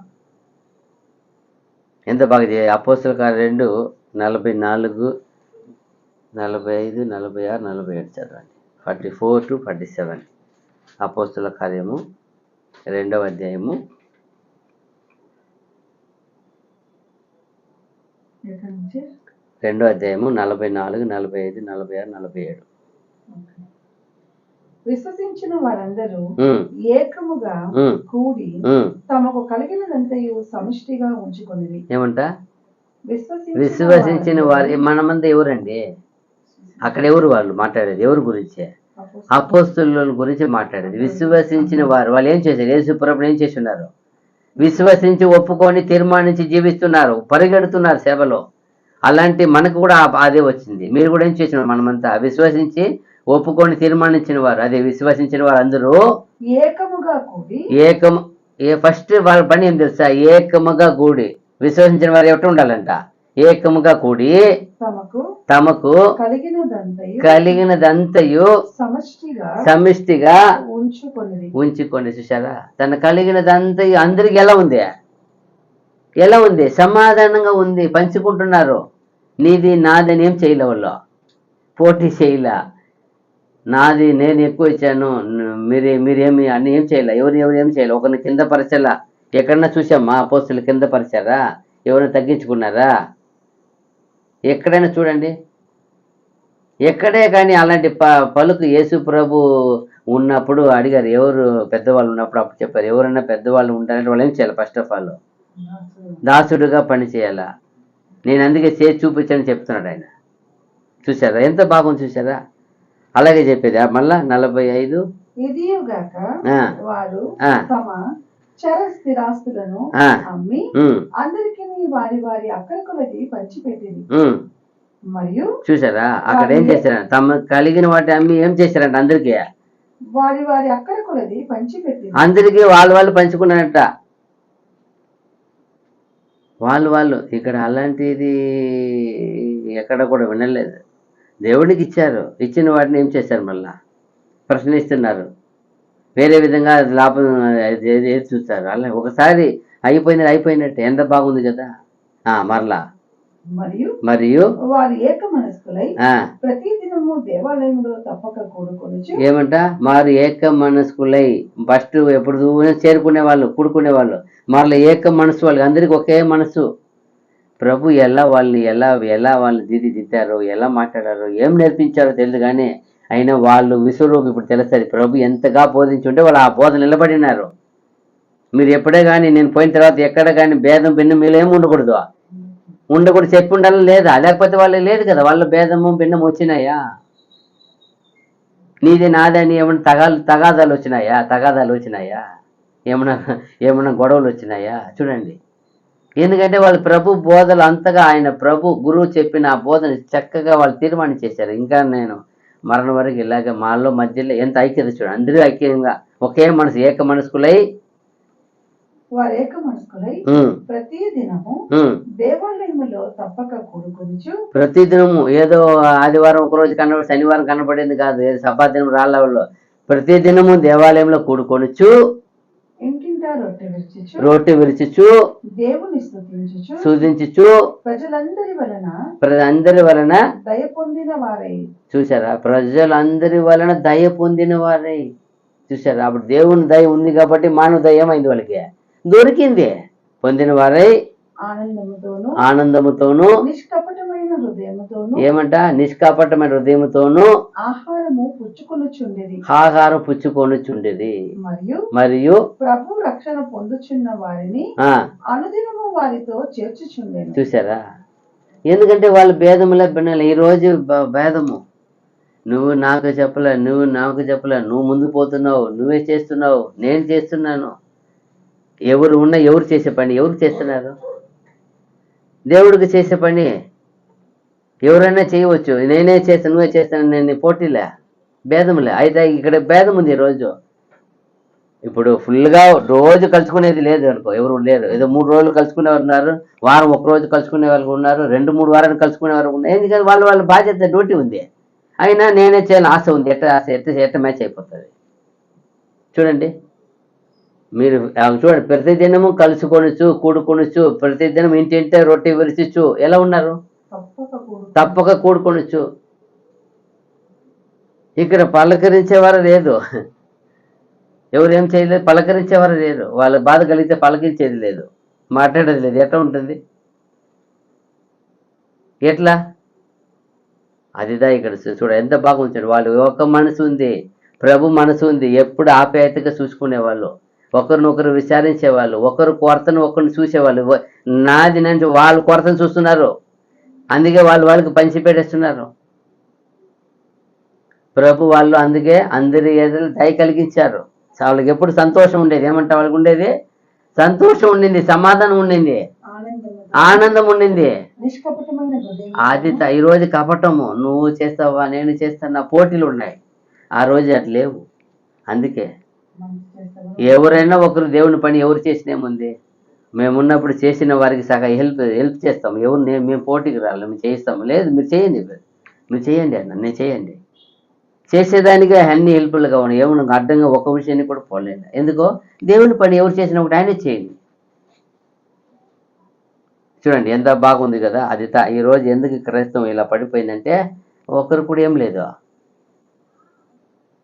ఎంత బాగా అపోస్తల కార్యం 2:44, 45, 46, 47 చదవండి. 44 to 47 అపోస్తల కార్యము 2వ అధ్యాయము 44, 45, 46, 47. విశ్వసించిన వారందరూ ఏకముగా కూడి తమకు కలిగినదంతయు సమిష్టిగా ఉంచుకొనిరి. ఏమంట, విశ్వసించిన వారు మనమంతా ఎవరండి, అక్కడ ఎవరు వాళ్ళు మాట్లాడేది ఎవరి గురించే? అపోస్తుల గురించి మాట్లాడేది. విశ్వసించిన వారు వాళ్ళు ఏం చేశారు? యేసు ప్రభువుని ఏం చేసి ఉన్నారు? విశ్వసించి ఒప్పుకొని తీర్మానించి జీవిస్తున్నారు, పరిగెడుతున్నారు సేవలో. అలాంటి మనకు కూడా అదే వచ్చింది. మీరు కూడా ఏం చేసినారు? మనమంతా విశ్వసించి ఒప్పుకొని తీర్మానించిన వారు, అదే విశ్వసించిన వారు అందరూ ఏకముగా కూడి ఫస్ట్ వాళ్ళ పని ఏం తెలుసా? ఏకముగా కూడి. విశ్వసించిన వారు ఎట్లా ఉండాలంట? ఏకముగా కూడి తమకు కలిగినదంతయు సమిష్టిగా ఉంచుకొని. చూసారా? తన కలిగినదంతయు అందరికి ఎలా ఉంది? ఎలా ఉంది? సమాధానంగా ఉంది. పంచుకుంటున్నారు. నీది నాదని ఏం చేయలే, వాళ్ళు పోటీ చేయలే. నాది నేను ఎక్కువ ఇచ్చాను, మీరేమి అన్ని ఏం చేయలే. ఎవరు ఏం చేయలే. ఒకరిని కింద పరచలా. ఎక్కడన్నా చూసామా అపోస్తులు కింద పరిచారా? ఎవరైనా తగ్గించుకున్నారా? ఎక్కడైనా చూడండి. ఎక్కడే కానీ అలాంటి పలుకు యేసు ప్రభు ఉన్నప్పుడు అడిగారు, ఎవరు పెద్దవాళ్ళు ఉన్నప్పుడు. అప్పుడు చెప్పారు, ఎవరైనా పెద్దవాళ్ళు ఉంటారంటే వాళ్ళు ఏం చేయాలి? ఫస్ట్ ఆఫ్ ఆల్ దాసుడుగా పని చేయాలా. నేను అందుకే చేసి చూపించాలని చెప్తున్నాడు ఆయన. చూసారా ఎంత బాగుంది? చూసారా? అలాగే చెప్పేది మళ్ళా 45 వారు తమ చర స్థిరాస్తులను అమ్మి అందరికి వారి వారి అక్కరకులది పంచిపెట్టింది. మరియు చూసారా? అక్కడ ఏం చేశారంట? తమ కలిగిన వాటి అమ్మి ఏం చేశారంట? అందరికీ వారి వారి అక్కరకులది పంచిపెట్టింది. అందరికీ వాళ్ళు పంచుకున్నారంట. వాళ్ళు ఇక్కడ అలాంటిది ఎక్కడ కూడా వినలేదు. దేవుడికి ఇచ్చారు. ఇచ్చిన వాటిని ఏం చేశారు? మళ్ళా ప్రశ్నిస్తున్నారు. వేరే విధంగా లాభం ఏది చూస్తారు. అలా ఒకసారి అయిపోయినట్టే. ఎంత బాగుంది కదా. మరలా మరియు వారు ఏక మనస్కులై ప్రతి దినము దేవాలయంలో తప్పక కూడుకొనుచు. ఏమంట? మారు ఏక మనస్కులై. ఫస్ట్ ఎప్పుడు చేరుకునే వాళ్ళు, కూడుకునే వాళ్ళు. మరలా ఏక మనసు. వాళ్ళకి అందరికి ఒకే మనసు. ప్రభు ఎలా వాళ్ళని దిద్దారో, ఎలా మాట్లాడారో, ఏం నేర్పించారో తెలియదు కానీ అయినా వాళ్ళు విశ్వరూపం ఇప్పుడు తెలుస్తుంది. ప్రభు ఎంతగా బోధించుంటే వాళ్ళు ఆ బోధ నిలబడినారు. మీరు ఎప్పుడే కానీ నేను పోయిన తర్వాత ఎక్కడ కానీ భేదం భిన్నం మీలో ఏమి ఉండకూడదు చెప్పి ఉండాలి లేదా? లేకపోతే వాళ్ళు లేదు కదా. వాళ్ళ భేదము భిన్నం వచ్చినాయా? నీది నాదని ఏమన్నా తగాదాలు వచ్చినాయా? ఏమన్నా గొడవలు వచ్చినాయా? చూడండి. ఎందుకంటే వాళ్ళు ప్రభు బోధలు అంతగా ఆయన ప్రభు గురువు చెప్పిన ఆ బోధన చక్కగా వాళ్ళు తీర్మానం చేశారు. ఇంకా నేను మరణం వరకు ఇలాగ మాలో మధ్యలో ఎంత ఐక్యత చూడండి. అందరూ ఐక్యంగా ఒకే మనసు, ఏక మనస్కులై ప్రతి దినము దేవాలయములో తప్పక కూడుకొనుచు. ప్రతి దినము ఏదో ఆదివారం ఒకరోజు కనబడి శనివారం కనబడేది కాదు. ఏదో సభాదినం రాళ్ళలో ప్రతి దినము దేవాలయంలో కూడుకొనుచు, రొట్టె విరుచుచు, దేవుని స్తుతించుచు, ప్రజలందరి వలన దయ పొందిన వారై. చూసారా? ప్రజలందరి వలన దయ పొందిన వారై. చూసారా? అప్పుడు దేవుని దయ ఉంది కాబట్టి మానవ దయ ఏమైంది? వాళ్ళకి దొరికింది. పొందిన వారై ఆనందముతోను నిష్కపటమైన హృదయముతోను. ఏమంట? నిష్కపటమైన హృదయముతోను ఆహారం పుచ్చుకొనుచుండేది. మరియు ప్రభు రక్షణ పొందుచున్న వారిని అనుదినము వారితో చేర్చుచుండెను. చూసారా? ఎందుకంటే వాళ్ళు భేదముల బిన్నలు. ఈ రోజు భేదము. నువ్వు నాకు చెప్పలే, నువ్వు ముందుకు పోతున్నావు, నువ్వే చేస్తున్నావు, నేను చేస్తున్నాను. ఎవరు చేసే పని ఎవరు చేస్తున్నారు? దేవుడికి చేసే పని ఎవరైనా చేయవచ్చు. నేనే చేస్తాను, నువ్వే చేస్తాను, నేను పోటీలే, భేదములే. అయితే ఇక్కడ భేదం ఉంది. రోజు ఇప్పుడు ఫుల్గా రోజు కలుసుకునేది లేదు అనుకో, ఎవరు లేరు. ఏదో 3 రోజులు కలుసుకునేవారు ఉన్నారు, వారం 1 రోజు కలుసుకునే వాళ్ళు ఉన్నారు, 2-3 వారాలు కలుసుకునే వారు ఉన్నారు. ఎందుకంటే వాళ్ళ బాధ్యత, డ్యూటీ ఉంది. అయినా నేనే చేయాలని ఆశ ఉంది. ఎట్ట మ్యాచ్ అయిపోతుంది. చూడండి. మీరు చూడండి. ప్రతిదినము కలుసుకొనుచు, కూడుకొనుచు, ప్రతిదినం ఇంటింటే రొట్టె విరుచుచు. ఎలా ఉన్నారు? తప్పక కూడుకొనుచు. ఇక్కడ పలకరించేవారు లేదు. ఎవరేం చేయలేదు, పలకరించేవారు లేరు. వాళ్ళ బాధ కలిగితే పలకరించేది లేదు, మాట్లాడేది లేదు. ఎట్లా ఉంటుంది? ఎట్లా? అదిదా ఇక్కడ చూడ ఎంత బాగుంటాడు. వాళ్ళు ఒక మనసు ఉంది, ప్రభు మనసు ఉంది. ఎప్పుడు ఆప్యాయతగా చూసుకునేవాళ్ళు, ఒకరినొకరు విచారించేవాళ్ళు, ఒకరు కొరతను ఒకరిని చూసేవాళ్ళు. నాది నుంచి వాళ్ళు కొరతను చూస్తున్నారు, అందుకే వాళ్ళకి పంచి పెట్టేస్తున్నారు. ప్రభు వాళ్ళు అందుకే అందరి ఎదురు దయ కలిగించారు. వాళ్ళకి ఎప్పుడు సంతోషం ఉండేది. ఏమంటా వాళ్ళకి ఉండేది? సంతోషం ఉండింది, సమాధానం ఉండింది, ఆనందం ఉండింది. నిష్కపటమైన హృదయం అది ఈరోజు కపటము, నువ్వు చేస్తావా నేను చేస్తున్నా, పోటీలు ఉన్నాయి. ఆ రోజు అట్లా లేవు. అందుకే ఎవరైనా ఒకరు దేవుని పని ఎవరు చేసినేముంది, మేమున్నప్పుడు చేసిన వారికి సగం హెల్ప్ చేస్తాం. ఎవరు మేము పోటీకి రాలి మేము చేయిస్తాము. లేదు, మీరు చేయండి అన్న, నేను చేయండి. చేసేదానికే అన్ని హెల్ప్ఫుల్గా ఉన్నాయి. ఏమన్నా అడ్డంగా ఒక విషయాన్ని కూడా పోలేదు. ఎందుకో దేవుని పని ఎవరు చేసినా ఒకటి ఆయనే చేయండి. చూడండి ఎంత బాగుంది కదా. అది ఈరోజు ఎందుకు క్రైస్తవం ఇలా పడిపోయిందంటే ఒకరు కూడా ఏం లేదు,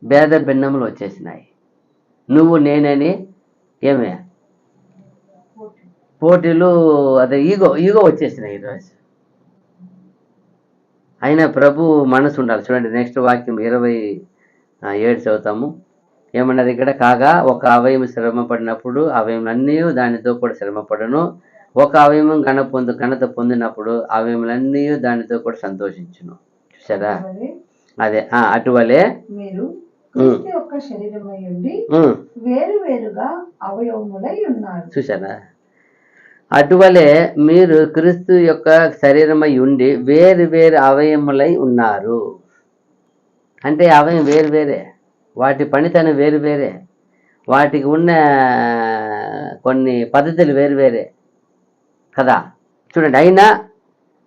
భేద భిన్నములు వచ్చేసినాయి. నువ్వు నేనని ఏమే పోటీలు, అదే ఈగో వచ్చేసినాయి ఈరోజు. అయినా ప్రభు మనసు ఉండాలి. చూడండి నెక్స్ట్ వాక్యం 27 చదువుతాము. ఏమన్నది ఇక్కడ? కాగా ఒక అవయవం శ్రమ పడినప్పుడు అవయములన్నీ దానితో కూడా శ్రమ పడను. ఒక అవయవం ఘనత పొందినప్పుడు అవయములన్నీ దానితో కూడా సంతోషించును. చూసారా? అదే అటువలే మీరు క్రీస్తు యొక్క శరీరమై ఉండి వేరు వేరుగా అవయవములై ఉన్నారు. చూసారా? అటువలే మీరు క్రీస్తు యొక్క శరీరమై ఉండి వేరు వేరు అవయములై ఉన్నారు. అంటే అవయం వేరు వేరే, వాటి పనితనం వేరు వేరే, వాటికి ఉన్న కొన్ని పద్ధతులు వేరు వేరే కదా. చూడండి, అయినా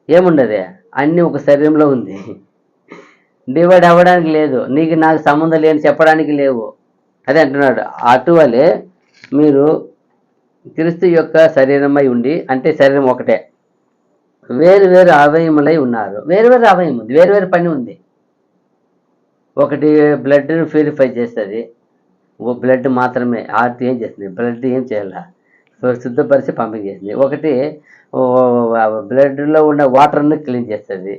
ఏముండదు, అన్నీ ఒక శరీరంలో ఉంది. డివైడ్ అవ్వడానికి లేదు, నీకు నాకు సంబంధం లేని చెప్పడానికి లేవు. అదే అంటున్నాడు. అటువలే మీరు క్రీస్తు యొక్క శరీరమై ఉండి, అంటే శరీరం ఒకటే, వేరు వేరు అవయములై ఉన్నారు. వేరు వేరు అవయం ఉంది, వేరు వేరు పని ఉంది. ఒకటి బ్లడ్ను ప్యూరిఫై చేస్తుంది, ఓ బ్లడ్ మాత్రమే. హార్ట్ ఏం చేస్తుంది? బ్లడ్ ఏం చేయాల, శుద్ధపరిచి పంపింగ్ చేస్తుంది. ఒకటి బ్లడ్లో ఉన్న వాటర్ని క్లీన్ చేస్తుంది,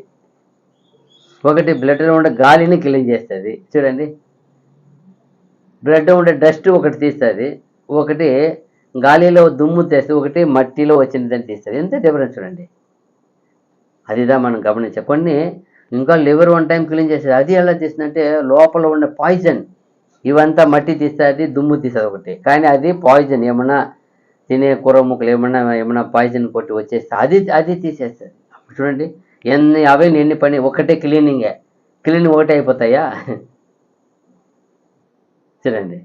ఒకటి బ్లడ్లో ఉండే గాలిని క్లీన్ చేస్తుంది. చూడండి, బ్లడ్ ఉండే డస్ట్ ఒకటి తీస్తుంది, ఒకటి గాలిలో దుమ్ము తీస్తుంది, ఒకటి మట్టిలో వచ్చినదని తీస్తుంది. ఎంత డిఫరెన్స్ చూడండి. అదిదా మనం గమనించాం. కొన్ని ఇంకా లివర్ వన్ టైం క్లీన్ చేసేది, అది ఎలా తీస్తుందంటే లోపల ఉండే పాయిజన్ ఇవంతా మట్టి తీస్తుంది, దుమ్ము తీస్తుంది ఒకటి. కానీ అది పాయిజన్, ఏమన్నా తినే కూర ముక్కలు ఏమన్నా పాయిజన్ కొట్టి వచ్చేస్తే అది తీసేస్తుంది. చూడండి ఎన్ని పని, ఒకటే క్లీనింగ్ ఒకటే అయిపోతాయా? చూడండి,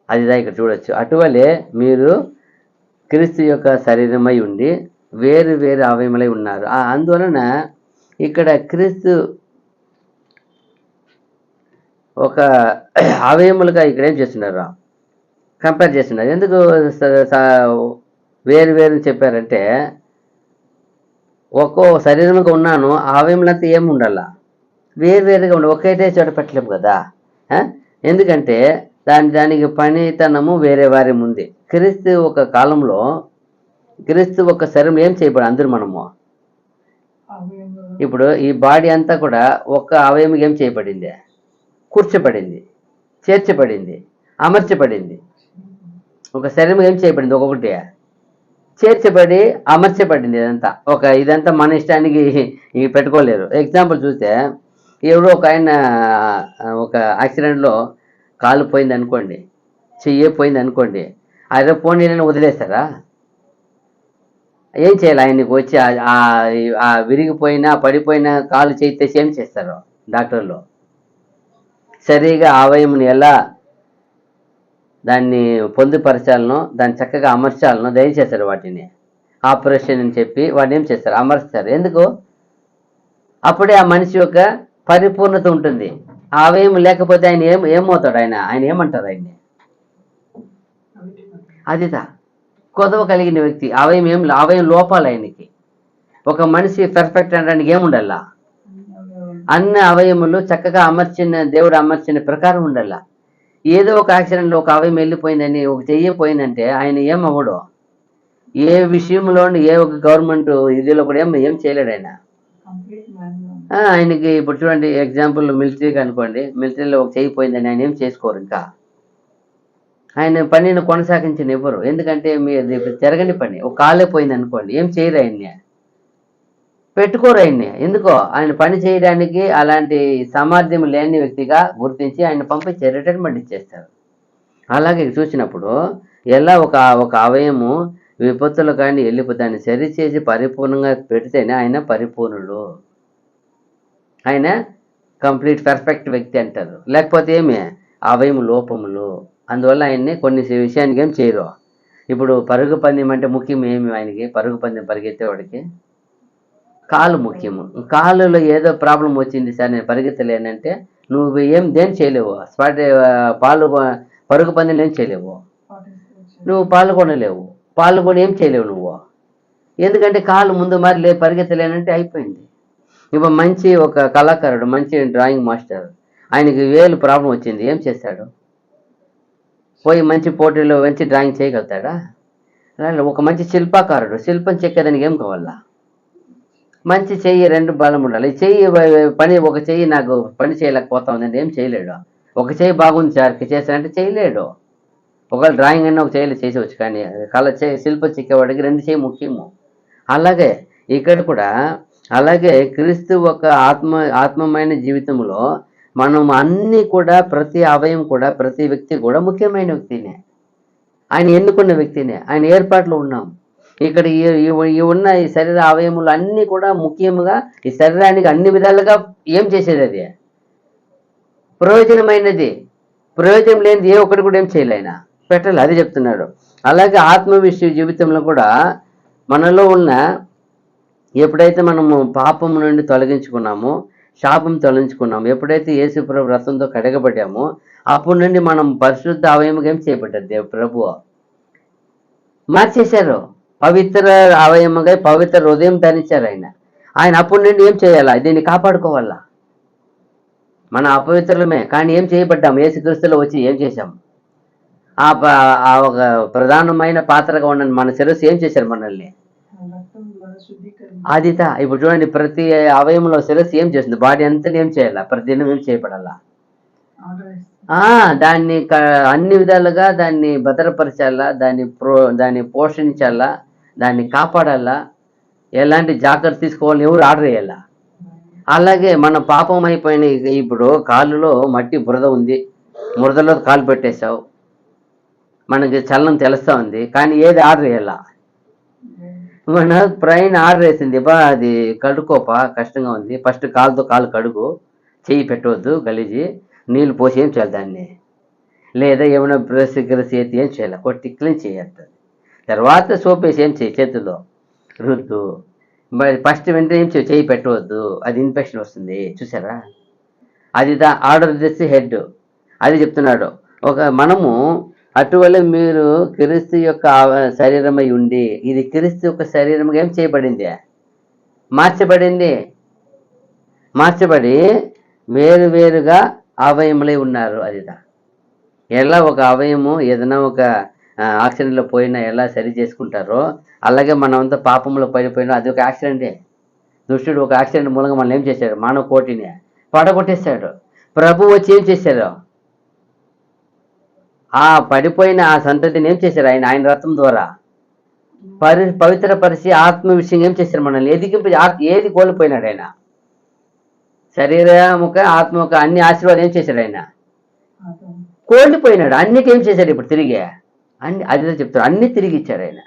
అదిదా ఇక్కడ చూడొచ్చు. అటువలే మీరు క్రీస్తు యొక్క శరీరమై ఉండి వేరు వేరు అవయములై ఉన్నారు. అందువలన ఇక్కడ క్రీస్తు ఒక అవయములుగా ఇక్కడ ఏం చేస్తున్నారు, కంపేర్ చేస్తున్నారు. ఎందుకు వేరు వేరు చెప్పారంటే, ఒక్కో శరీరంగా ఉన్నాను, అవయములంతా ఏమి ఉండాల, వేరువేరుగా ఉండాలి, ఒకేటే చోట పెట్టలేము కదా. ఎందుకంటే దానికి పనితనము వేరే వారి ఉంది. క్రీస్తు ఒక కాలంలో క్రీస్తు ఒక శరీరం ఏం చేయబడి అందరూ మనము ఇప్పుడు ఈ బాడీ అంతా కూడా ఒక అవయవం ఏం చేయబడింది, కూర్చోబడింది, చేర్చబడింది, అమర్చబడింది. ఒక శరీరం ఏం చేయబడింది, ఒక్కొక్కటి చేర్చబడి అమర్చబడింది. ఇదంతా మన ఇష్టానికి పెట్టుకోలేరు. ఎగ్జాంపుల్ చూస్తే ఎవడో ఒక ఆయన ఒక యాక్సిడెంట్లో కాలు పోయింది అనుకోండి, చెయ్యి పోయింది అనుకోండి, అదే పోనీ వదిలేస్తారా? ఏం చేయాలి? ఆయనకి వచ్చి ఆ విరిగిపోయినా పడిపోయిన కాలు చేయితే ఏం చేస్తారు డాక్టర్లు? సరిగా అవయముని ఎలా దాన్ని పొందుపరచాలనో, దాన్ని చక్కగా అమర్చాలనో దయచేస్తారు. వాటిని ఆపరేషన్ అని చెప్పి వాటిని ఏం చేస్తారు, అమర్స్తారు. ఎందుకు? అప్పుడే ఆ మనిషి యొక్క పరిపూర్ణత ఉంటుంది. ఆ అవయం లేకపోతే ఆయన ఏమవుతాడు? ఆయన ఏమంటారు? అదిదా కొదవ కలిగిన వ్యక్తి, అవయం లోపాలు ఆయనకి. ఒక మనిషి పర్ఫెక్ట్ అనడానికి ఏముండాలా? అన్ని అవయములు చక్కగా దేవుడు అమర్చిన ప్రకారం ఉండాల. ఏదో ఒక యాక్సిడెంట్లో ఒక అవయం వెళ్ళిపోయిందని, ఒక చెయ్యిపోయిందంటే ఆయన ఏమవ్వడు. ఏ విషయంలో ఏ ఒక గవర్నమెంట్ ఇదిలో కూడా ఏం చేయలేడు ఆయన. ఆయనకి ఇప్పుడు చూడండి, ఎగ్జాంపుల్ మిలిటరీకి అనుకోండి, మిలిటరీలో ఒక చెయ్యిపోయిందని ఆయన ఏం చేసుకోరు. ఇంకా ఆయన పనిని కొనసాగించనివ్వరు. ఎందుకంటే మీరు జరగని పని. ఒక కాలే పోయింది అనుకోండి, ఏం చేయరు ఆయన్ని. పెట్టుకోరు ఆయన్ని. ఎందుకో ఆయన పని చేయడానికి అలాంటి సామర్థ్యం లేని వ్యక్తిగా గుర్తించి ఆయన పంపించి రిటైర్మెంట్ ఇచ్చేస్తారు. అలాగే చూసినప్పుడు ఎలా ఒక ఒక అవయము విపత్తులు కానీ వెళ్ళిపోతే దాన్ని సరిచేసి పరిపూర్ణంగా పెడితేనే ఆయన పరిపూర్ణుడు, ఆయన కంప్లీట్ పర్ఫెక్ట్ వ్యక్తి అంటారు. లేకపోతే ఏమి అవయము లోపములు, అందువల్ల ఆయన్ని కొన్ని విషయానికి ఏం చేయరు. ఇప్పుడు పరుగు పందెం అంటే ముఖ్యం ఏమి ఆయనకి? పరుగు పందెం పరిగెత్తేవాడికి కాలు ముఖ్యము. కాలులో ఏదో ప్రాబ్లం వచ్చింది సార్, నేను పరిగెత్తలేనంటే నువ్వు దేని చేయలేవు. పరుగు పందెం ఏం చేయలేవు, నువ్వు పాల్గొనలేవు. పాల్గొని ఏం చేయలేవు నువ్వు, ఎందుకంటే కాలు ముందు మరి పరిగెత్తలేనంటే అయిపోయింది. ఇప్పుడు మంచి ఒక కళాకారుడు, మంచి డ్రాయింగ్ మాస్టర్, ఆయనకి వేలు ప్రాబ్లం వచ్చింది, ఏం చేస్తాడు? పోయి మంచి పోటీలో మంచి డ్రాయింగ్ చేయగలుగుతాడా? ఒక మంచి శిల్పకారుడు శిల్పం చెక్కేదానికి ఏం కావాలా? మంచి చెయ్యి, రెండు బలం ఉండాలి. చెయ్యి పని, ఒక చెయ్యి నాకు పని చేయలేకపోతా ఉందండి, ఏం చేయలేడు. ఒక చెయ్యి బాగుంది సార్ చేస్తానంటే చేయలేడు. ఒకవేళ డ్రాయింగ్ అన్న ఒక చెయ్యిలో చేసేవచ్చు, కానీ శిల్పం చెక్కేవాడికి రెండు చెయ్యి ముఖ్యము. అలాగే ఇక్కడ కూడా అలాగే క్రీస్తు ఒక ఆత్మమైన జీవితంలో మనం అన్నీ కూడా, ప్రతి అవయం కూడా, ప్రతి వ్యక్తి కూడా ముఖ్యమైన వ్యక్తినే, ఆయన ఎన్నుకున్న వ్యక్తినే, ఆయన ఏర్పాట్లు ఉన్నాం. ఇక్కడ ఈ ఉన్న ఈ శరీర అవయములు అన్నీ కూడా ముఖ్యముగా ఈ శరీరానికి అన్ని విధాలుగా ఏం చేసేది? అది ప్రయోజనమైనది. ప్రయోజనం లేనిది ఏ ఒక్కటి కూడా ఏం చేయలే, ఆయన పెట్టాలి, అది చెప్తున్నాడు. అలాగే ఆత్మవిశ్వ జీవితంలో కూడా మనలో ఉన్న, ఎప్పుడైతే మనము పాపము నుండి తొలగించుకున్నామో, శాపం తొలగించుకున్నాము, ఎప్పుడైతే యేసుప్రభు రక్తంతో కడగబడ్డామో అప్పటి నుండి మనం పరిశుద్ధ అవయముగా ఏం చేయబడ్డారు? దేవు ప్రభువు మార్చేశారు. పవిత్ర అవయముగా పవిత్ర హృదయం ధరించారు ఆయన అప్పటి నుండి ఏం చేయాలా? దీన్ని కాపాడుకోవాలా. మన అపవిత్రులమే, కానీ ఏం చేయబడ్డాము? యేసుక్రీస్తులో వచ్చి ఏం చేశాం? ఒక ప్రధానమైన పాత్రగా ఉన్న మన శిరస్సు ఏం చేశారు? మనల్ని ఆదిత. ఇప్పుడు చూడండి, ప్రతి అవయంలో శిరస్సు ఏం చేస్తుంది? బాడీ అంతా ఏం చేయాలా? ప్రతిదినం ఏం చేయబడాలా? దాన్ని అన్ని విధాలుగా దాన్ని భద్రపరచాలా, దాన్ని పోషించాలా, దాన్ని కాపాడాలా, ఎలాంటి జాగ్రత్త తీసుకోవాలని ఎవరు ఆర్డర్ చేయాలా. అలాగే మన పాపం అయిపోయిన, ఇప్పుడు కాలులో మట్టి బురద ఉంది, బురదలో కాలు పెట్టేశావు, మనకి చలనం తెలుస్తూ ఉంది, కానీ ఏది ఆర్డర్ చేయాలా? మన బ్రెయిన్ ఆర్డర్ వేసింది, అది కడుక్కోపా, కష్టంగా ఉంది, ఫస్ట్ కాలుతో కాలు కడుగు, చెయ్యి పెట్టవద్దు గలీజి, నీళ్ళు పోసి ఏం చేయాలి దాన్ని, లేదా ఏమైనా బ్రష్ గిరస్ ఎత్తి ఏం చేయాలి, కొట్టి క్లీన్ చేయాలి. తర్వాత సోప్ వేసి ఏం చేయి, చేతుల్లో రుద్దు. మరి ఫస్ట్ వెంటనే ఏం చెయ్యి పెట్టవద్దు, అది ఇన్ఫెక్షన్ వస్తుంది. చూసారా? అది ఆర్డర్ చేసి హెడ్, అది చెప్తున్నాడు. మనము అటువల్ల మీరు క్రీస్తు యొక్క శరీరమై ఉండి, ఇది క్రీస్తు యొక్క శరీరంగా ఏం చేయబడింది? మార్చబడి వేరుగా అవయములై ఉన్నారు. అదిదా ఎలా ఒక అవయము ఏదైనా ఒక యాక్సిడెంట్లో పోయినా ఎలా సరి చేసుకుంటారో, అలాగే మనమంతా పాపంలో పడిపోయినా అది ఒక యాక్సిడెంటే. దుష్టుడు ఒక యాక్సిడెంట్ మూలంగా మనం ఏం చేశాడు? మానవ కోటిని పడగొట్టేశాడు. ప్రభు వచ్చి ఏం చేశారు? ఆ పడిపోయిన ఆ సంతతిని ఏం చేశారు? ఆయన రక్తం ద్వారా పవిత్రపరిచి ఆత్మ విషయం ఏం చేశారు? మనల్ని ఏది కోల్పోయినాడు ఆయన? శరీరముక ఆత్మక అన్ని ఆశీర్వాదం ఏం చేశాడు? ఆయన కోల్పోయినాడు. అన్నిటి ఏం చేశాడు? ఇప్పుడు తిరిగి అది చెప్తారు, అన్ని తిరిగి ఇచ్చారు ఆయన.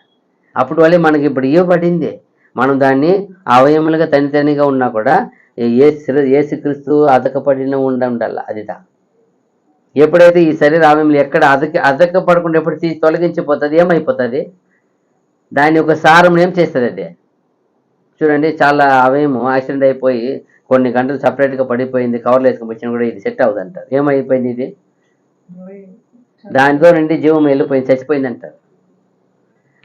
అప్పుడు వల్లే మనకి ఇప్పుడు ఇవ్వబడింది. మనం దాన్ని అవయములుగా తనితనిగా ఉన్నా కూడా యేసుక్రీస్తు అదకపడిన ఉండాలి. అదిదా ఎప్పుడైతే ఈ శరీర అవయములు ఎక్కడ అదకపడకుండా ఎప్పుడు తొలగించిపోతుంది, ఏమైపోతుంది? దాని ఒక సారం ఏం చేస్తుంది? అది చూడండి, చాలా అవయము యాక్సిడెంట్ అయిపోయి కొన్ని గంటలు సపరేట్గా పడిపోయింది, కవర్లు వేసుకొని వచ్చినా కూడా ఇది సెట్ అవ్వదు అంటారు. ఏమైపోయింది? ఇది దానితో నుండి జీవం వెళ్ళిపోయింది, చచ్చిపోయింది అంటారు.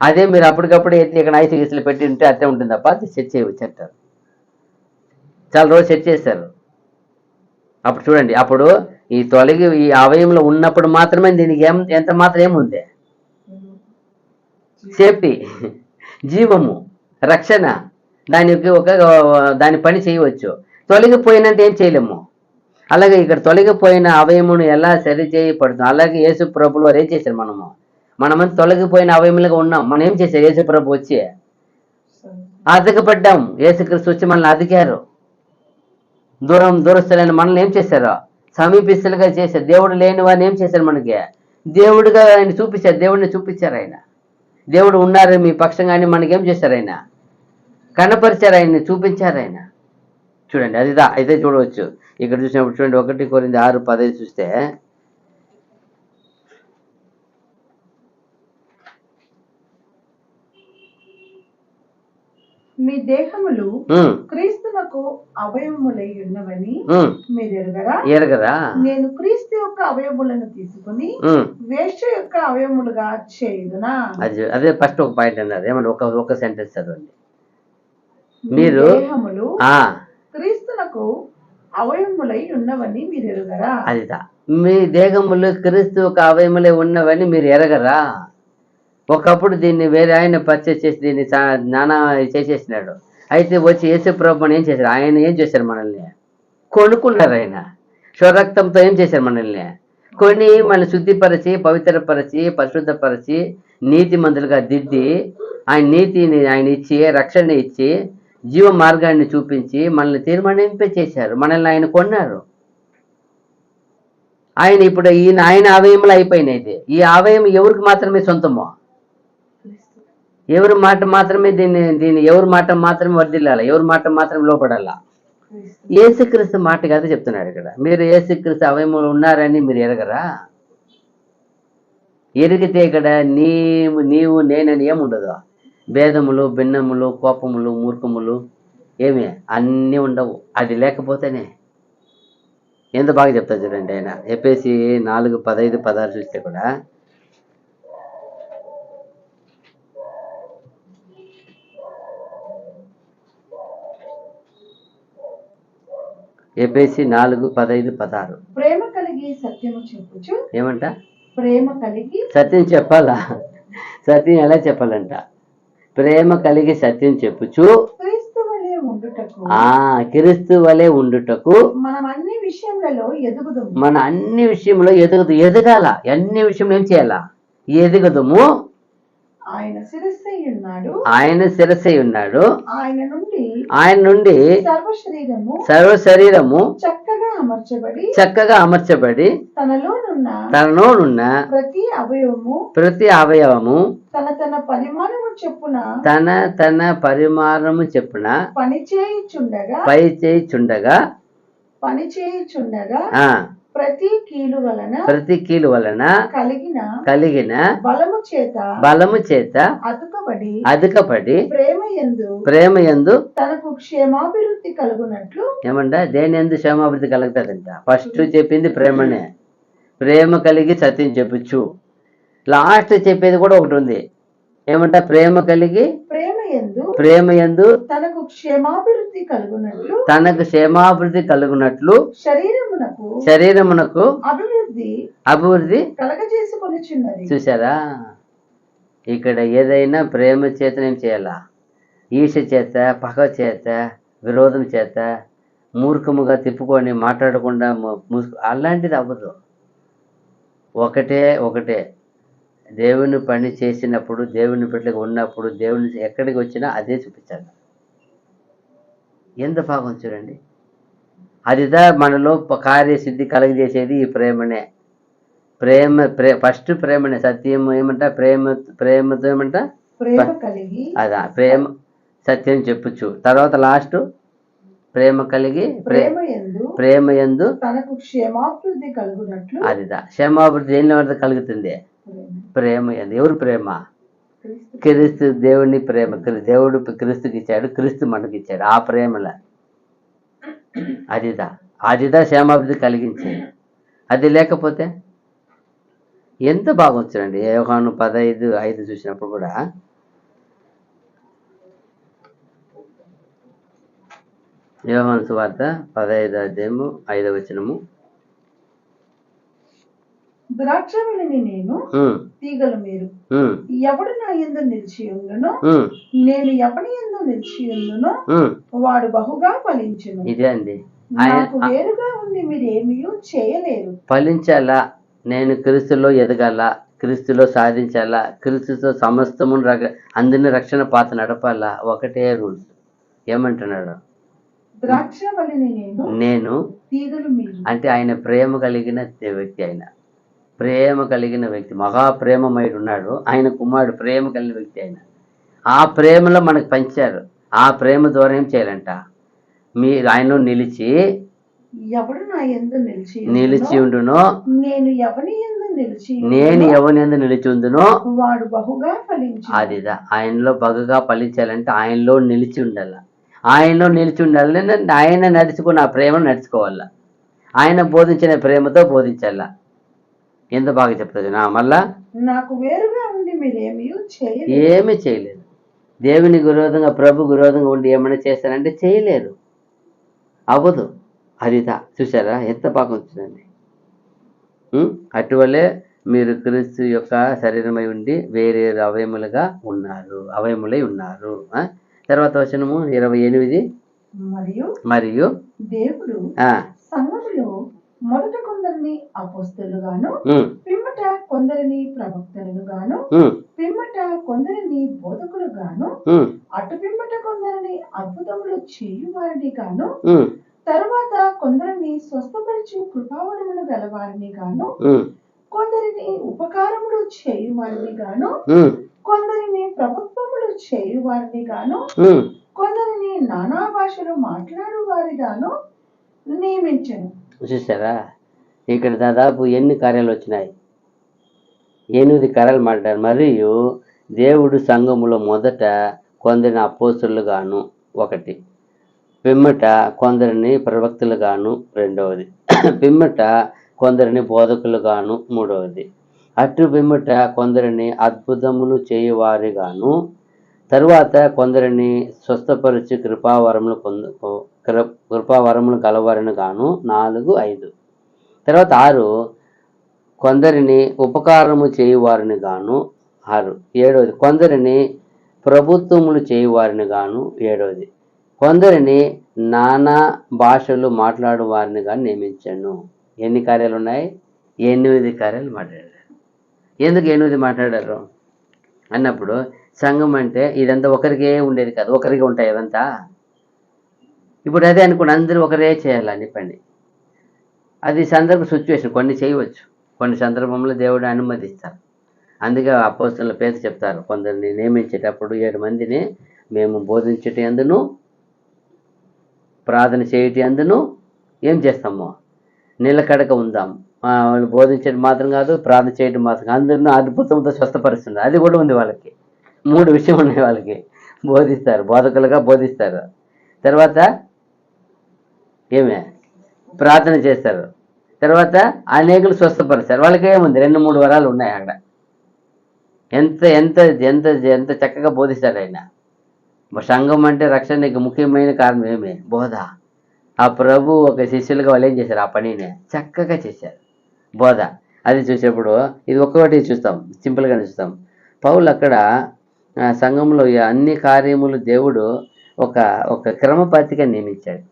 అదే మీరు అప్పటికప్పుడు ఎత్తి ఇక్కడ ఐసీఎస్లో పెట్టి ఉంటే అట్టే ఉంటుంది తప్ప అది సెట్ చేయవచ్చు అంటారు. చాలా రోజు సెట్ చేశారు. అప్పుడు చూడండి, అప్పుడు ఈ అవయంలో ఉన్నప్పుడు మాత్రమే దీనికి ఎంత మాత్రం ఏముంది? సేఫ్టీ, జీవము, రక్షణ, దాని పని చేయవచ్చు. తొలగిపోయినంటే ఏం చేయలేము. అలాగే ఇక్కడ తొలగిపోయిన అవయమును ఎలా సరి చేయబడుతుంది? అలాగే యేసు ప్రభులు వారు ఏం చేశారు? మనమంతా తొలగిపోయిన అవయములుగా ఉన్నాం. మనం ఏం చేశారు? యేసు ప్రభు వచ్చి అతకబడ్డాం. యేసుక్రీస్తు వచ్చి మనల్ని అతికారు. దూరస్తులైన మనల్ని ఏం చేశారు? సమీపిస్తులుగా చేశారు. దేవుడు లేని వారిని ఏం చేశారు? మనకి దేవుడిగా ఆయన చూపించారు. దేవుడిని చూపించారు. ఆయన దేవుడు ఉన్నారు మీ పక్షంగా అని మనకేం చేశారు? ఆయన కనపరిచారు. ఆయన్ని చూపించారు. ఆయన చూడండి, అదిదా అయితే చూడవచ్చు. ఇక్కడ చూసినప్పుడు చూడండి, 1 కొరింథీ 6:15 చూస్తే, మీ దేహములు క్రీస్తునకు అవయవములై ఉన్నవని మీరు ఎరగరా? నేను క్రీస్తు యొక్క అవయములను తీసుకుని వేశ్య యొక్క అవయములుగా చేయుదునా? అదే ఫస్ట్ ఒక పాయింట్ అన్నారు. ఏమన్నా ఒక సెంటెన్స్ చదవండి. మీరు దేహములు క్రీస్తునకు అవయములై ఉన్నవని మీరు ఎరగరా? అదిదా, మీ దేహములు క్రీస్తు ఒక అవయములై ఉన్నవని మీరు ఎరగరా? ఒకప్పుడు దీన్ని వేరే ఆయన పర్చేస్ చేసి దీన్ని నానా చేసేసినాడు. అయితే వచ్చి యేసు ప్రభువుని ఏం చేశారు? ఆయన ఏం చేశారు? మనల్ని కొనుక్కున్నారు. ఆయన స్వరక్తంతో ఏం చేశారు? మనల్ని కొని మనల్ని శుద్ధిపరిచి, పవిత్రపరిచి, పరిశుద్ధపరిచి, నీతి మంతులుగా దిద్ది, ఆయన నీతిని ఆయన ఇచ్చి, రక్షణ ఇచ్చి, జీవ మార్గాన్ని చూపించి మనల్ని తీర్మానింపే చేశారు. మనల్ని ఆయన కొన్నారు. ఆయన ఇప్పుడు ఆయన అవయములు అయిపోయినాయి. ఈ అవయం ఎవరికి మాత్రమే సొంతమో? ఎవరి మాట మాత్రమే దీన్ని ఎవరి మాట మాత్రమే వర్దిల్లాల, ఎవరి మాట మాత్రమే లోపడాలా? యేసుక్రీస్తు మాట కదా చెప్తున్నాడు ఇక్కడ. మీరు యేసుక్రీస్తు అవయములు ఉన్నారని మీరు ఎరగరా? ఎరిగితే ఇక్కడ నీవు నేనని ఏముండదు. భేదములు, భిన్నములు, కోపములు, మూర్ఖములు ఏమి అన్నీ ఉండవు. అది లేకపోతేనే ఎంత బాగా చెప్తా చూడండి. ఆయన ఎఫెసీ 4:15-16 చూస్తే కూడా, ఎఫెసీ 4:15-16 ప్రేమ కలిగి సత్యము చెప్పుచు. ఏమంట? ప్రేమ కలిగి సత్యం చెప్పాలా? సత్యం ఎలా చెప్పాలంట? ప్రేమ కలిగి సత్యం చెప్పుచు క్రీస్తు వలె ఉండుటకు మనం అన్ని విషయంలో ఎదగాల. అన్ని విషయంలో ఏం చేయాలా? ఎదగదుము. ఆయన శిరస్సై ఉన్నాడు. ఆయన నుండి సర్వ శరీరము చక్కగా అమర్చబడి తనలోనున్న ప్రతి అవయవము తన పరిమాణము చెప్పున పని చేయుచుండగా ప్రతి కీలు వలన కలిగిన బలము చేత అదుకబడి ప్రేమ యందు తనకు క్షేమాభివృద్ధి కలుగునట్లు. ఏమంట? దేని యందు క్షేమాభివృద్ధి కలుగుతుందంట? ఫస్ట్ చెప్పింది ప్రేమనే. ప్రేమ కలిగి సత్యం చెప్పచ్చు. లాస్ట్ చెప్పేది కూడా ఒకటి ఉంది. ఏమంట? ప్రేమ కలిగి ప్రేమ యందు తనకు క్షేమాభివృద్ధి కలుగునట్లు శరీరమునకు అభివృద్ధి కలగజేసుకొనుచున్నది. చూసారా? ఇక్కడ ఏదైనా ప్రేమ చేత ఏం చేయాలా? ఈర్ష్య చేత, పగ చేత, విరోధం చేత మూర్ఖముగా తిప్పుకొని మాట్లాడకుండా అలాంటిది అవ్వదు. ఒకటే దేవుని పని చేసినప్పుడు, దేవుని బిడ్డగా ఉన్నప్పుడు, దేవుని ఎక్కడికి వచ్చినా అదే చూపించాలి. ఎంత భాగం చూడండి. అదిదా మనలో కార్యసిద్ధి కలగజేసేది ఈ ప్రేమనే. ఫస్ట్ ప్రేమనే. సత్యం ఏమంట? ప్రేమతో ఏమంట? అదా ప్రేమ సత్యం చెప్పచ్చు. తర్వాత లాస్ట్ ప్రేమ కలిగి ప్రేమ యందు తనకు క్షేమాభివృద్ధి కలుగునట్లు. అదిదా క్షేమాభివృద్ధి దేని వద్ద కలుగుతుంది? ప్రేమ యందు. ఎవరు ప్రేమ? క్రీస్తు. దేవుని ప్రేమ. దేవుడు క్రీస్తుకి ఇచ్చాడు, క్రీస్తు మనకి ఇచ్చాడు. ఆ ప్రేమల అదిదా క్షేమాభివృద్ధి కలిగించేది. అది లేకపోతే ఎంత బాగుంటుందండి. యోహాను 15:5 చూసినప్పుడు కూడా, యోహాను సువార్త 15:5 ద్రాక్షవల్లిని నేను, తీగలు మీరు. ఎవడు నా యందు నిలిచి ఉండునో, నేను ఎవని యందు నిలిచి ఉండునో వాడు బహుగా ఫలించును. ఇదే అండి. నాకు వేరుగా ఉండి మీరు ఏమీ చేయలేరు. ఫలించాలా? నేను క్రీస్తులో ఎదగాల, క్రీస్తులో సాధించాలా, క్రీస్తుతో సమస్తము అందరిని రక్షణ పాత నడపాలా, ఒకటే రూల్స్. ఏమంటున్నాడు? ద్రాక్షవల్లిని నేను, తీగలు మీరు. అంటే ఆయన ప్రేమ కలిగిన వ్యక్తి, ఆయన ప్రేమ కలిగిన వ్యక్తి, మహాప్రేమమయుడు ఉన్నాడు. ఆయన కుమారుడు ప్రేమ కలిగిన వ్యక్తి. ఆయన ఆ ప్రేమలో మనకు పంచారు. ఆ ప్రేమ ద్వారా ఏం చేయాలంట? మీరు ఆయనలో నిలిచి, ఎవడు నా యందు నిలిచి ఉండునో, నేను ఎవని యందు నిలిచి ఉందునో వాడు బహుగా ఫలించు. అదిదా, ఆయనలో బహుగా ఫలించాలంటే ఆయనలో నిలిచి ఉండాల. ఆయనలో నిలిచి ఉండాలంటే ఆయన నడుచుకున్న ఆ ప్రేమను నడుచుకోవాలా. ఆయన బోధించిన ప్రేమతో బోధించాలా. ఎంత బాగా చెప్తుంది. మళ్ళా నాకు వేరుగా ఉండి మీరేమీ ఏమీ చేయలేదు. దేవునికి విరోధంగా, ప్రభు విరోధంగా ఉండి ఏమైనా చేస్తారంటే చేయలేరు, అవ్వదు. అదిదా, చూసారా ఎంత బాగా వచ్చిందండి. అటువలే మీరు క్రీస్తు యొక్క శరీరమై ఉండి వేరే అవయములై ఉన్నారు. తర్వాత వచనము 28. మరియు దేవుడు సంఘములో మొదట కొందరిని అపోస్తలుగాను, పిమ్మట కొందరిని ప్రవక్తలను గాను, పిమ్మట కొందరిని బోధకులుగాను, అటు పిమ్మట కొందరిని అద్భుతములు చేయువారిని గాను, తరువాత కొందరిని స్వస్థపరిచి కృపావరములు గలవారిని గాను, కొందరిని ఉపకారములు చేయువారిని గాను, కొందరిని ప్రభుత్వములు చేయువారిని గాను, కొందరిని నానా భాషలు మాట్లాడు వారి గాను నియమించను. చూసారా, ఇక్కడ దాదాపు ఎన్ని కార్యాలు వచ్చినాయి? 8 కార్యాలు మాట్లాడారు. మరియు దేవుడు సంఘములో మొదట కొందరిని అపోస్తలులు గాను, ఒకటి, పిమ్మట కొందరిని ప్రవక్తలు గాను, రెండవది, పిమ్మట కొందరిని బోధకులు గాను, మూడవది, అటు పిమ్మట కొందరిని అద్భుతములు చేయువారి గాను, తరువాత కొందరిని స్వస్థపరిచి కృపావరములు గలవారిని గాను, 4, 5, తర్వాత 6 కొందరిని ఉపకారము చేయువారిని గాను, 6, 7 కొందరిని ప్రభుత్వములు చేయువారిని గాను, 7, కొందరిని నానా భాషలు మాట్లాడు వారిని కానీ నియమించాను. ఎన్ని కార్యాలు ఉన్నాయి? 8 కార్యాలు మాట్లాడారు. ఎందుకు 8 మాట్లాడారు అన్నప్పుడు, సంఘం అంటే ఇదంతా ఒకరికే ఉండేది కాదు, ఒకరికి ఉంటాయి ఇదంతా. ఇప్పుడు అదే అనుకోండి, అందరూ ఒకరే చేయాలని చెప్పండి. అది సిచ్యువేషన్, కొన్ని చేయవచ్చు, కొన్ని సందర్భంలో దేవుడు అనుమతిస్తారు. అందుకే అపోస్తలుల పేరు చెప్తారు, కొందరిని నియమించేటప్పుడు 7 మందిని మేము బోధించేటి అందును, ప్రార్థన చేయటి అందును ఏం చేస్తాము? నిలకడక ఉందాం. వాళ్ళు బోధించడం మాత్రం కాదు, ప్రార్థన చేయడం మాత్రం కాదు, అందరినీ అద్భుతంతో స్వస్థపరుస్తుంది. అది కూడా ఉంది వాళ్ళకి. 3 విషయం ఉన్నాయి వాళ్ళకి. బోధిస్తారు, బోధకులుగా బోధిస్తారు, తర్వాత ప్రార్థన చేస్తారు, తర్వాత అనేకులు స్వస్థపరుస్తారు. వాళ్ళకి ఏముంది? 2-3 వరాలు ఉన్నాయి అక్కడ. ఎంత ఎంత ఎంత ఎంత చక్కగా బోధిస్తారు ఆయన. సంఘం అంటే రక్షణకి ముఖ్యమైన కారణం బోధ. ఆ ప్రభు ఒక శిష్యులుగా వాళ్ళు ఏం చేశారు? ఆ పనిని చక్కగా చేశారు, బోధ. అది చూసేప్పుడు ఇది ఒక్కొక్కటి చూస్తాం, సింపుల్గానే చూస్తాం. పౌలు అక్కడ సంఘంలో అన్ని కార్యములు దేవుడు ఒక క్రమపద్ధతిగా నియమించాడు.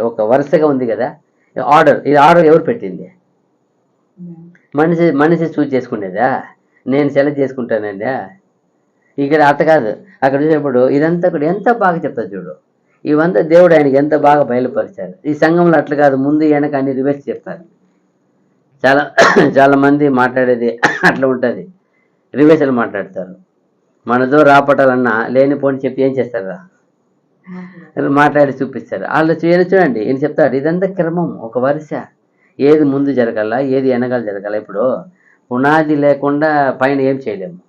ఒక వరుసగా ఉంది కదా ఆర్డర్. ఇది ఆర్డర్ ఎవరు పెట్టింది? మనిషి చూజ్ చేసుకునేదా? నేను సెలెక్ట్ చేసుకుంటానండి. ఇక్కడ అట్ట కాదు. అక్కడ చూసేప్పుడు ఇదంతా కూడా ఎంత బాగా చెప్తారు చూడు. ఇవంతా దేవుడు ఆయనకి ఎంత బాగా బయలుపరిచారు. ఈ సంఘంలో అట్లా కాదు, ముందు వెనక అన్ని రివర్స్ చెప్తారు. చాలా మంది మాట్లాడేది అట్లా ఉంటుంది, రివర్సల్ మాట్లాడతారు. మనతో రాపటాలన్నా లేనిపోని చెప్పి ఏం చేస్తారా? మాట్లాడి చూపిస్తారు. వాళ్ళు చూడండి, ఈయన చెప్తాడు ఇదంతా క్రమం, ఒక వరుస. ఏది ముందు జరగాల, ఏది వెనకాల జరగాల. ఇప్పుడు పునాది లేకుండా పైన ఏం చేయలేము,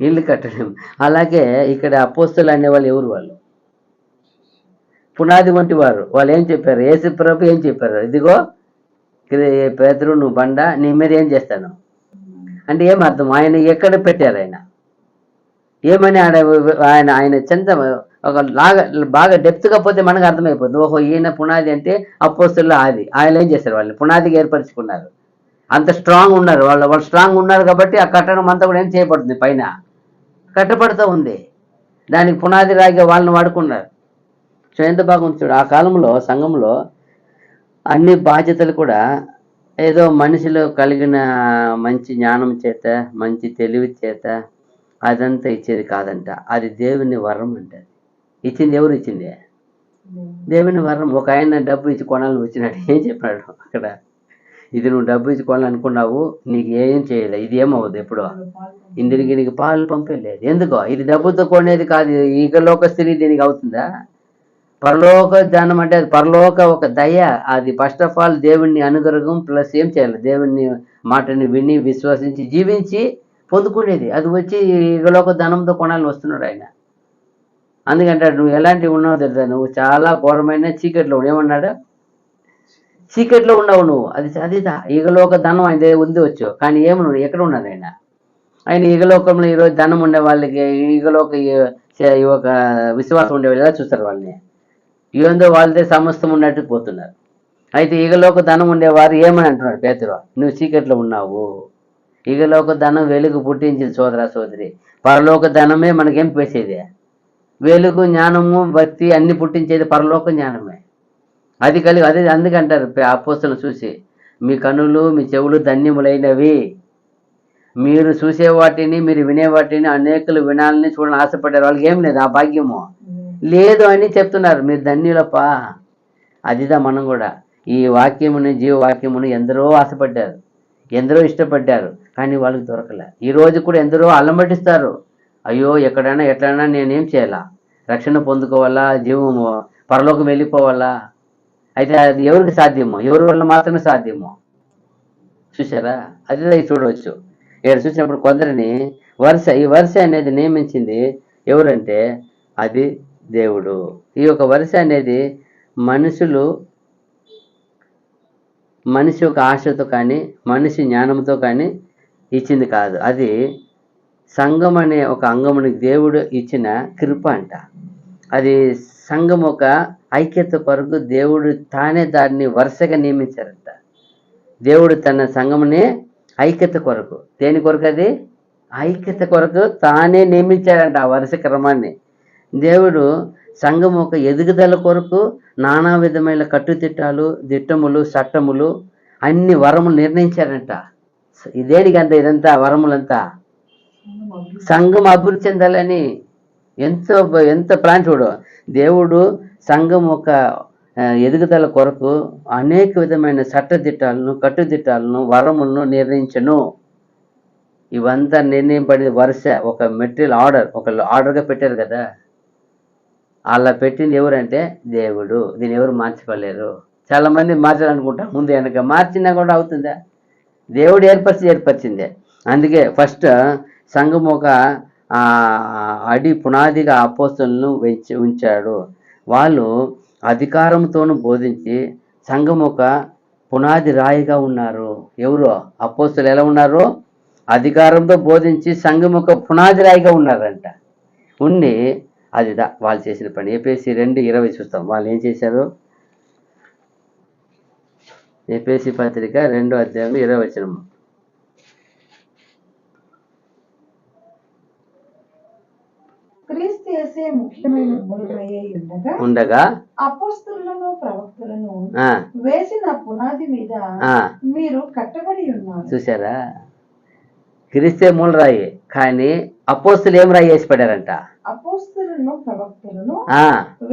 ఇల్లు కట్టలేము. అలాగే ఇక్కడ అపోస్తలు అనేవాళ్ళు ఎవరు? వాళ్ళు పునాది వంటి వారు. వాళ్ళు ఏం చెప్పారు? యేసు ప్రభు ఏం చెప్పారు? ఇదిగో పేతురు, నువ్వు బండ, నీ మీద ఏం చేస్తాను అంటే ఏం అర్థం? ఆయన ఎక్కడ పెట్టారు? ఆయన ఏమని ఆయన చెంత ఒక బాగా డెప్త్గా పోతే మనకు అర్థమైపోతుంది. ఓహో, ఈయన పునాది అంటే అపోస్తలు ఆది. ఆయన ఏం చేశారు? వాళ్ళు పునాదికి ఏర్పరచుకున్నారు. అంత స్ట్రాంగ్ ఉన్నారు వాళ్ళు స్ట్రాంగ్ ఉన్నారు కాబట్టి ఆ కట్టడం అంతా కూడా ఏం చేయబడుతుంది? పైన కట్టబడుతూ ఉంది. దానికి పునాది రాయిగా వాళ్ళని వాడుకున్నారు. సో ఎంత బాగుంది చూడు. ఆ కాలంలో సంఘంలో అన్ని బాధ్యతలు కూడా ఏదో మనిషిలో కలిగిన మంచి జ్ఞానం చేత, మంచి తెలివి చేత అదంతా ఇచ్చేది కాదంట. అది దేవుని వరం అంటారు. ఇచ్చింది ఎవరు ఇచ్చింది? దేవుని వరం. ఒక ఆయన డబ్బు ఇచ్చి కొనాలని వచ్చినాడు. ఏం చెప్పాడు అక్కడ? ఇది నువ్వు డబ్బు ఇచ్చి కొనాలనుకున్నావు, నీకు ఏం చేయలేదు, ఇది ఏమవుద్దు ఎప్పుడు ఇందునికి నీకు పాలు పంపలేదు. ఎందుకో ఇది డబ్బుతో కొనేది కాదు. ఈగలోక స్త్రీ దీనికి అవుతుందా? పరలోక జ్ఞానం అంటే అది పరలోక ఒక దయ. అది ఫస్ట్ ఆఫ్ ఆల్ దేవుణ్ణి అనుగ్రహం ప్లస్ ఏం చేయాలి, దేవుణ్ణి మాటని విని విశ్వసించి జీవించి పొందుకునేది. అది వచ్చి ఈగలోక ధనంతో కొనాలని వస్తున్నాడు ఆయన. అందుకంటే నువ్వు ఎలాంటివి ఉన్నావు తెలుసా, నువ్వు చాలా ఘోరమైన చీకట్లో ఏమన్నాడు, చీకట్లో ఉన్నావు నువ్వు. అది ఈగలోక ధనం ఆయన ఉంది వచ్చు, కానీ ఏమి నువ్వు ఎక్కడ ఉన్నాడు ఆయన? ఆయన ఈగలోకంలో ఈరోజు ధనం ఉండే వాళ్ళకి ఈగలోక ఒక విశ్వాసం ఉండే వాళ్ళు ఎలా చూస్తారు వాళ్ళని? ఏందో వాళ్ళదే సమస్తం ఉన్నట్టు పోతున్నారు. అయితే ఈగలోక ధనం ఉండేవారు ఏమని అంటున్నారు పేతురు, నువ్వు చీకట్లో ఉన్నావు. ఈగలోక ధనం వెలుగు పుట్టించింది సోదరా సోదరి. పరలోక ధనమే మనకేం పేసేది. వెలుగు జ్ఞానము భక్తి అన్ని పుట్టించేది పరలోక జ్ఞానమే. అది కలిగి అదే అందుకంటారు అపోస్తలుని చూసి, మీ కన్నులు మీ చెవులు ధన్యములైనవి. మీరు చూసే వాటిని మీరు వినే వాటిని అనేకులు వినాలని చూడాలని ఆశపడ్డారు. వాళ్ళకి ఏం లేదు ఆ భాగ్యము లేదు అని చెప్తున్నారు. మీరు ధన్యులప్ప. అదిదా మనం కూడా ఈ వాక్యముని జీవవాక్యమును ఎందరో ఆశపడ్డారు, ఎందరో ఇష్టపడ్డారు, కానీ వాళ్ళకి దొరకలే. ఈ రోజు కూడా ఎందరో అల్లమటిస్తారు. అయ్యో ఎక్కడైనా ఎట్లయినా నేనేం చేయాలా, రక్షణ పొందుకోవాలా, జీవము పరలోకం వెళ్ళిపోవాలా. అయితే అది ఎవరికి సాధ్యమో, ఎవరి వల్ల మాత్రమే సాధ్యమో. చూసారా? అది చూడవచ్చు. ఇక్కడ చూసినప్పుడు కొందరిని ఈ వరుస అనేది నియమించింది ఎవరంటే అది దేవుడు. ఈ యొక్క వరుస అనేది మనిషి యొక్క ఆశతో కానీ మనిషి జ్ఞానంతో కానీ ఇచ్చింది కాదు. అది సంఘం అనే ఒక అంగమునికి దేవుడు ఇచ్చిన కృప అంట. అది సంఘం ఒక ఐక్యత కొరకు దేవుడు తానే దాన్ని వరుసగా నియమించారంట. దేవుడు తన సంఘముని ఐక్యత కొరకు, దేని కొరకు? అది ఐక్యత కొరకు తానే నియమించాడంట ఆ వరుస క్రమాన్ని. దేవుడు సంఘం ఒక ఎదుగుదల కొరకు నానా విధమైన కట్టుదిట్టాలు, దిట్టములు, చట్టములు అన్ని వరములు నిర్ణయించాడంట. దేనికంత ఇదంతా వరములంతా? సంఘం అభివృద్ధి చెందాలని. ఎంత ప్లాన్ చూడు. దేవుడు సంఘం ఒక ఎదుగుదల కొరకు అనేక విధమైన చట్టదిట్టాలను, కట్టుదిట్టాలను, వరములను నిర్ణయించను. ఇవంతా నిర్ణయం పడిన వరుస ఒక మెటీరియల్ ఒక ఆర్డర్గా పెట్టారు కదా. అలా పెట్టింది ఎవరంటే దేవుడు. దీన్ని ఎవరు మార్చుకోలేరు. చాలా మంది మార్చాలనుకుంటారు, ముందు వెనక మార్చినా కూడా అవుతుందా? దేవుడు ఏర్పరిచిందే. అందుకే ఫస్ట్ సంఘం ఒక అడి పునాదిగా అపోస్తలులను ఉంచాడు. వాళ్ళు అధికారంతోనూ బోధించి సంఘం ఒక పునాది రాయిగా ఉన్నారు. ఎవరు? అపోస్తలు ఎలా ఉన్నారు? అధికారంతో బోధించి సంఘం ఒక పునాది రాయిగా ఉన్నారంట. ఉండి అదిదా వాళ్ళు చేసిన పని. ఎఫెసీ 2:20 చూస్తాం. వాళ్ళు ఏం చేశారు? ఎఫెసీ పత్రిక 2:20 క్రీస్తు యేసే ముఖ్యమైన మూలమయ్యే ఉండగా అపోస్తలులను ప్రవక్తలను వేసిన పునాది మీద మీరు కట్టబడి ఉన్నారు. చూసారా? క్రీస్తే మూలరాయి, కానీ అపోస్తలు ఏం రాయి వేసి పడారంట? అపోస్తలులను ప్రవక్తలను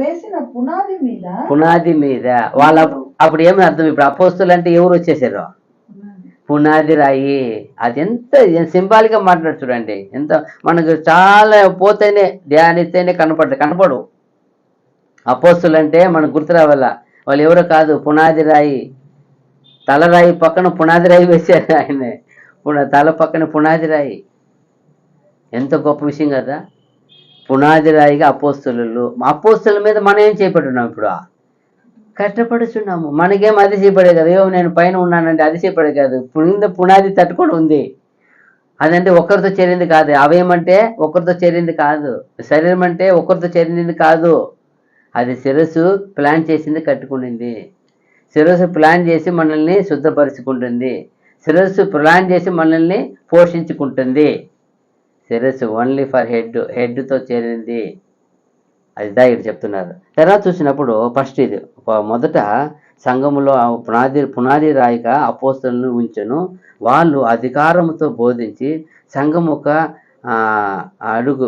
వేసిన పునాది మీద వాళ్ళ అప్పుడు ఏమి అర్థం? ఇప్పుడు అపోస్తలు అంటే ఎవరు వచ్చేసారు? పునాది రాయి. అది ఎంత సింబాలిక్గా మాట్లాడు చూడండి. ఎంత మనకు చాలా పోతేనే ధ్యానిస్తేనే కనపడు. అపోస్తలు అంటే మనకు గుర్తు రావాల. వాళ్ళు ఎవరో కాదు, పునాది రాయి. తలరాయి పక్కన పునాది రాయి వేశారు ఆయనే. తల పక్కన పునాది రాయి. ఎంత గొప్ప విషయం కదా. పునాది రాయిగా అపోస్తలుల మీద మనం ఏం చేపట్టున్నాం? ఇప్పుడు కష్టపడుచున్నాము. మనకేం అతిశయపడే కదా. ఏమో నేను పైన ఉన్నానంటే అతిశయపడే కాదు. పునాది తట్టుకొని ఉంది. అదంటే ఒక్కరితో చేరింది కాదు. అవయమంటే ఒక్కరితో చేరింది కాదు. శరీరం అంటే ఒక్కరితో చేరింది కాదు. అది శిరస్సు ప్లాన్ చేసింది, కట్టుకునింది. శిరస్సు ప్లాన్ చేసి మనల్ని శుద్ధపరుచుకుంటుంది. శిరస్సు ప్లాన్ చేసి మనల్ని పోషించుకుంటుంది. శిరస్సు ఓన్లీ ఫర్ హెడ్తో చేరింది. అదిదా ఇక్కడ చెప్తున్నారు. తర్వాత చూసినప్పుడు ఫస్ట్ ఇది మొదట సంఘములో ఆ పునాది రాయిగా అపోస్తలులను ఉంచెను. వాళ్ళు అధికారముతో బోధించి సంఘం ఒక అడుగు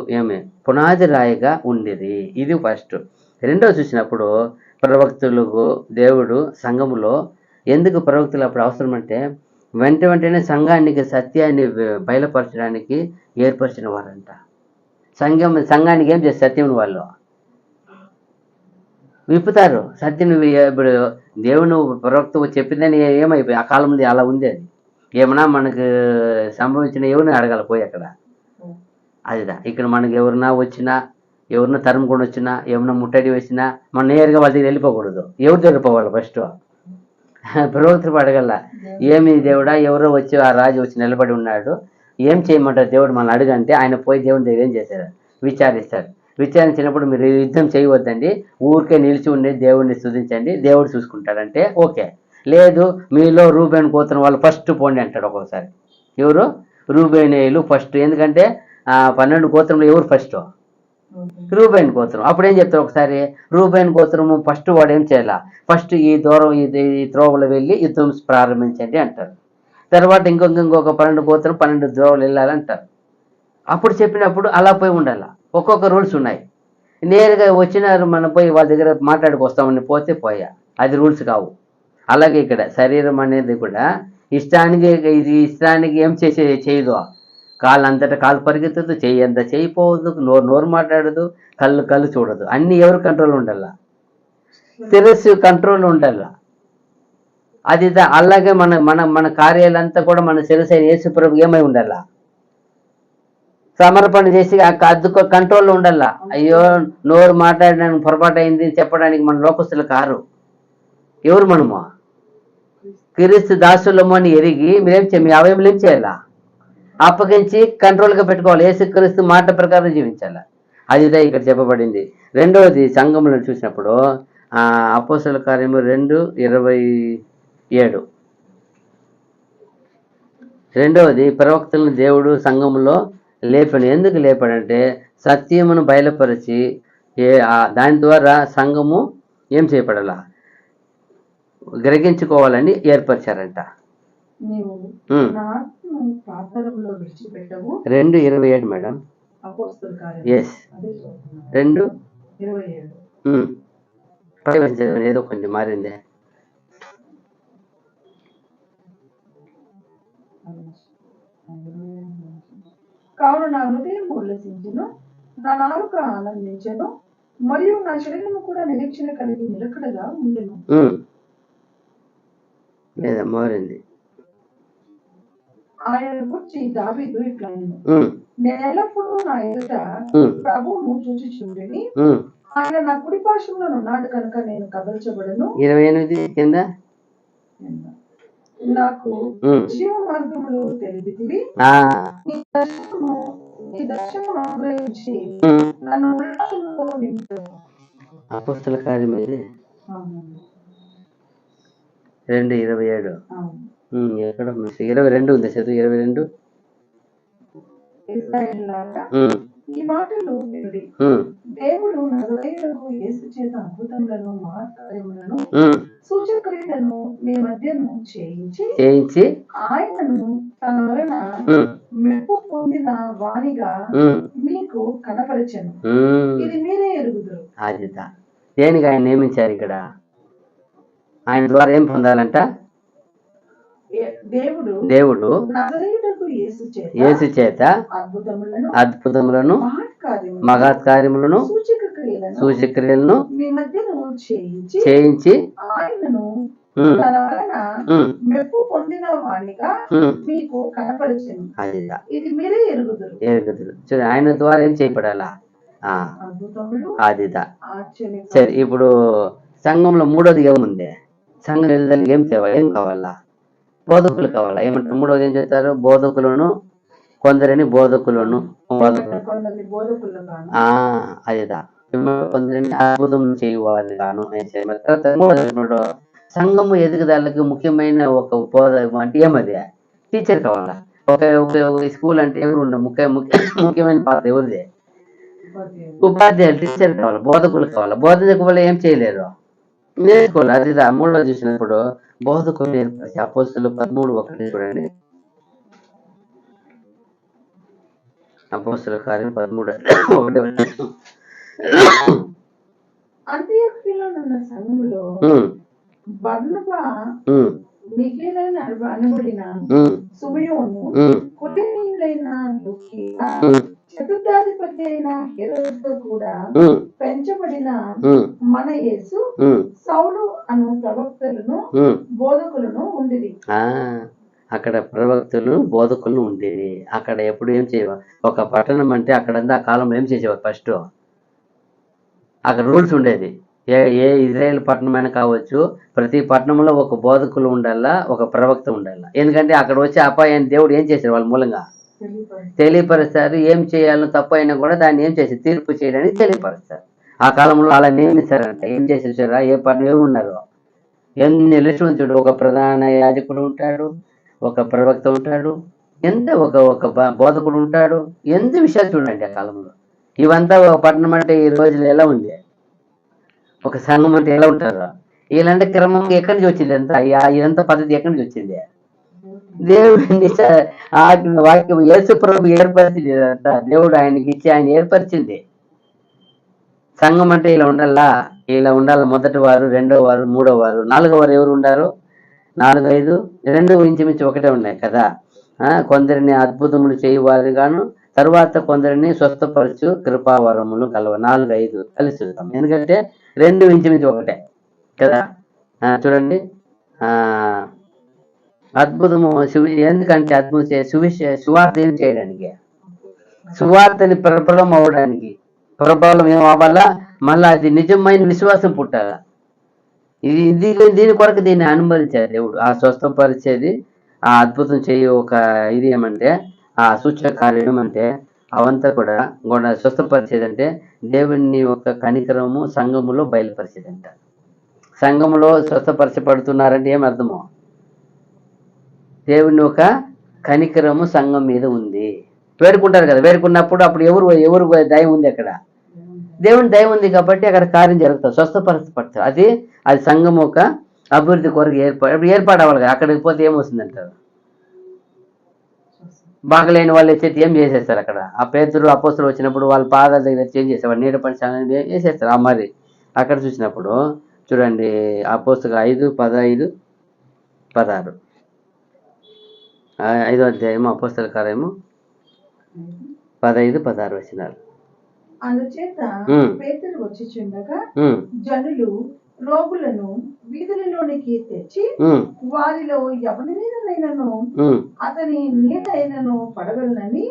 పునాది రాయిగా ఉండేది. ఇది ఫస్ట్. రెండో చూసినప్పుడు ప్రవక్తలకు దేవుడు సంఘములో ఎందుకు ప్రవక్తలు అప్పుడు అవసరం అంటే వెంటనే సంఘానికి సత్యాన్ని బయలుపరచడానికి ఏర్పరిచిన వారంట. సంఘానికి ఏం చేస్తారు? సత్యం వాళ్ళు విప్పుతారు. సత్యం ఇప్పుడు దేవుని ప్రవక్త చెప్పిందని ఏమైపోయి ఆ కాలం ఉంది, అలా ఉంది. అది ఏమన్నా మనకు సంభవించిన ఎవరిని అడగాలి పోయి అక్కడ. అదిదా ఇక్కడ మనకి ఎవరన్నా వచ్చినా, ఎవరన్నా తరుముకొని వచ్చినా, ఏమన్నా ముట్టడి వచ్చినా మనం నేరుగా వాళ్ళ దగ్గర వెళ్ళిపోకూడదు. ఎవరు జరిపోవాలి? ఫస్ట్ ప్రవక్తలు అడగల. ఏమి దేవుడా, ఎవరో వచ్చి ఆ రాజు వచ్చి నిలబడి ఉన్నాడు, ఏం చేయమంటారు దేవుడు మనల్ని అడగంటే ఆయన పోయి దేవుని దగ్గర ఏం చేశారు? విచారిస్తారు. విచారించినప్పుడు మీరు యుద్ధం చేయవద్దండి, ఊరికే నిలిచి ఉండి దేవుడిని స్తుతించండి, దేవుడు చూసుకుంటాడంటే ఓకే. లేదు మీలో రూబేన్ గోత్రం వాళ్ళు ఫస్ట్ పోండి అంటాడు ఒక్కొక్కసారి. ఎవరు? రూబేనేయులు ఫస్ట్. ఎందుకంటే 12 గోత్రంలో ఎవరు ఫస్ట్? రూబేన్ గోత్రం. అప్పుడు ఏం చెప్తారు ఒకసారి? రూబేన్ గోత్రము ఫస్ట్ వాడు ఏం చేయాల? ఫస్ట్ ఈ దూరం ఈ త్రోవలు వెళ్ళి యుద్ధం ప్రారంభించండి అంటారు. తర్వాత ఇంకొక 12 గోత్రం 12 త్రోవలు వెళ్ళాలంటారు. అప్పుడు చెప్పినప్పుడు అలా పోయి ఉండాల. ఒక్కొక్క రూల్స్ ఉన్నాయి. నేరుగా వచ్చినారు మనం పోయి వాళ్ళ దగ్గర మాట్లాడుకొస్తామని పోతే పోయా, అది రూల్స్ కావు. అలాగే ఇక్కడ శరీరం అనేది కూడా ఇష్టానికి ఏం చేయదు. కాళ్ళు అంతటా కాలు పరిగెత్తదు, చెయ్యి అంతా చేయిపోవద్దు, నోరు మాట్లాడదు, కళ్ళు చూడదు. అన్ని ఎవరు కంట్రోల్ ఉండాల? శిరస్సు కంట్రోల్ ఉండాల. అది అలాగే మన కార్యాలంతా కూడా మన శిరస్సు అయిన యేసు ప్రభు ఏమై ఉండాల? సమర్పణ చేసి అద్దుకో కంట్రోల్లో ఉండాల. అయ్యో నోరు మాట్లాడడానికి పొరపాటు అయింది చెప్పడానికి మన లోకస్తులు కారు. ఎవరు మనము? క్రీస్తు దాసులము అని ఎరిగి మీ అవయములు ఏం చేయాలా? అప్పగించి కంట్రోల్గా పెట్టుకోవాలి. యేసుక్రీస్తు మాట ప్రకారం జీవించాలి. అదిదే ఇక్కడ చెప్పబడింది. రెండవది సంఘములను చూసినప్పుడు అపోస్తలుల కార్యము 2:27. రెండవది ప్రవక్తలను దేవుడు సంఘములో లేపాడు. ఎందుకు లేపాడంటే సత్యమును బయలుపరిచి దాని ద్వారా సంఘము ఏం చేయబడాల? గ్రహించుకోవాలని ఏర్పరిచారంట. 2:27 మేడం. ఎస్ 2:27 ఏదో కొంచెం మారిందే. కావున నా హృదయం ఉల్లసించును, నా నాలుక ఆనందించను, మరియు నా శరీరము కూడా నిరీక్షణ కలిగి నిలకడగా ఉండెను. లేదా మారింది. ఆయన గురించి దావీదు ఇట్లా, నేను ఎల్లప్పుడూ నా ఎదుట ప్రభువును చూచుచుండెని, ఆయన నా కుడి పార్శ్వమున ఉన్నాడు కనుక నేను కదల్చబడను. 28 కింద నాకు జీవ మార్గములు తెలిపితివి, నీ దర్శనము అనుగ్రహించి నన్ను ఉల్లాసములో నింపావు. అపోస్తలుల కార్యం 2:27 ఎక్కడ 22 ఉంది. చదువు 22. ఈ మాటలు వినుడి, దేవుడు నజరేయుడగు యేసు చేత అద్భుతములను మహత్కార్యములను సూచక్రియలను మీ మధ్యను చేయించి ఆయనను తన వలన మెప్పు పొందిన వాణిగా మీకు కనపరచెను. ఇది మీరే ఎరుగుదురు. దేనికి ఆయన నియమించారు? ఇక్కడ ఆయన ద్వారా ఏం పొందాలంట? దేవుడు యేసు చేత అద్భుతములను మహత్కార్యములను సూచక్రియలను చేయించి మెప్పు పొందిన వానిగా మీకు కనపరచెను. ఇది మీరే ఎరుగుదురు. ఆయన ద్వారా ఏం చేయబడాలా? అదిదా. సరే, ఇప్పుడు సంఘంలో మూడోది ఏముంది? సంఘం ఎదుగుదలకి ఏం కావాలా? బోధకులు కావాలా? ఏమంటారు? మూడోది ఏం చేస్తారు? బోధకులను, కొందరిని బోధకులను, అదిదా. కొందరిని అద్భుతం చేయవాలి గాను. సంఘము ఎదుగుదలకి ముఖ్యమైన ఒక బోధ అంటే ఏమది? టీచర్ కావాలా? ఒక స్కూల్ అంటే ఎవరు ఉండవు, ముఖ్యమైన పాత్ర ఎవరిదే? ఉపాధ్యాయులు, టీచర్ కావాలి, బోధకులు కావాలి. బోధకులు ఏం చేయలేరు? నేర్చుకోవాలి. అది మూడో చూసినప్పుడు బోధకులు ఏర్పరిచి అపోస్తులు 13:1 చూడండి. అపోస్తుల కార్యం 13:1. అంత్యోక్యలోనున్న సంఘములో బర్నబా మిఖేలైన అనబడిన సుమయోను, కులీనులైన లూకియా, చతుర్థాధిపతి అయిన హేరోదుతో కూడా పెంచబడిన మన యేసు సౌలు అను ప్రవక్తలను బోధకులను ఉండేది. అక్కడ ప్రవక్తలు బోధకులు ఉండేది. అక్కడ ఎప్పుడు ఏం చేయవు, ఒక పట్టణం అంటే అక్కడంతా ఆ కాలంలో ఏం చేసేవారు, ఫస్ట్ అక్కడ రూల్స్ ఉండేది. ఏ ఇజ్రాయేల్ పట్టణమైనా కావచ్చు, ప్రతి పట్టణంలో ఒక బోధకులు ఉండాలా, ఒక ప్రవక్త ఉండాలా. ఎందుకంటే అక్కడ వచ్చే అపాయాన్ని దేవుడు ఏం చేశారు, వాళ్ళ మూలంగా తెలియపరుస్తారు. ఏం చేయాలో తప్పు అయినా కూడా దాన్ని ఏం చేసి తీర్పు చేయడానికి తెలియపరుస్తారు. ఆ కాలంలో అలా నియమిస్తారంట. ఏం చేసేసారా, ఏ పట్టణం ఎవరు ఉన్నారు, ఎన్ని లిస్టులు చూడు, ఒక ప్రధాన యాజకుడు ఉంటాడు, ఒక ప్రవక్త ఉంటాడు, ఎంత ఒక బోధకుడు ఉంటాడు, ఎంత విషయాలు చూడండి ఆ కాలంలో. ఇవంతా ఒక పట్టణం అంటే ఈ రోజులు ఎలా ఉంది, ఒక సంఘం అంటే ఎలా ఉంటారు. ఇలాంటి క్రమంగా ఎక్కడి నుంచి వచ్చింది ఇదంతా పద్ధతి ఎక్కడి నుంచి వచ్చింది? దేవుడిని వాక్యం యేసు ప్రభు ఏర్పరిచింది. ఇదంతా దేవుడు ఆయనకి ఇచ్చి ఆయన ఏర్పరిచింది. సంఘం అంటే ఇలా ఉండాలా. మొదటి వారు, రెండో వారు, మూడో వారు, నాలుగో వారు ఎవరు ఉండారు? 4, 5, 2 ఇంచుమించు ఒకటే ఉన్నాయి కదా. కొందరిని అద్భుతములు చేయవారు గాను, తర్వాత కొందరిని స్వస్థపరచు కృపావరములు కలవ. 4, 5 కలిసి చూద్దాం. ఎందుకంటే 2 ఇంచుమించు ఒకటే కదా. చూడండి, అద్భుతము ఎందుకంటే అద్భుతం సువార్త ఏం చేయడానికి, సువార్తని ప్రబలం అవ్వడానికి. ప్రబలం ఏం అవ్వాలా, మళ్ళా అది నిజమైన విశ్వాసం పుట్టాలా. దీని కొరకు దీన్ని అనుమతించారు దేవుడు. ఆ స్వస్థపరిచేది, ఆ అద్భుతం చేయు ఒక ఇది ఏమంటే, ఆ సూచక కార్యం ఏమంటే అవంతా కూడా స్వస్థపరిచేదంటే దేవుని యొక్క కనికరము సంఘములో బయలుపరిచేదంట. సంఘములో స్వస్థపరచబడుతున్నారంటే ఏం అర్థము, దేవుని ఒక కనికరము సంఘం మీద ఉంది. వేడుకుంటారు కదా, వేడుకున్నప్పుడు అప్పుడు ఎవరు దయ ఉంది, అక్కడ దేవుని దయ ఉంది కాబట్టి అక్కడ కార్యం జరుగుతుంది, స్వస్థపరచబడతారు. అది సంఘం ఒక అభివృద్ధి కొరకు ఏర్పాడవాలి కదా. అక్కడికి పోతే ఏమొస్తుందంటారు, బాగలేని వాళ్ళు వచ్చేది ఏం చేసేస్తారు అక్కడ. ఆ పేతురు అపోస్తులు వచ్చినప్పుడు వాళ్ళ పాదాల దగ్గర చేంజ్ చేసేవాడు, నీడ పని సంఘం వేసేస్తారు. మరి అక్కడ చూసినప్పుడు చూడండి, అపోస్తులు 5, 15, 16, 5వ అధ్యాయము అపోస్తుల కార్యము 15, 16 వచనాలు. అందుచేత పేతురు వచ్చిచుండగా జనులు రోగులను వీధులలోనికి తెచ్చి వారిలో ఎవరి మీదనైనను అతని నీడైనను పడవలనని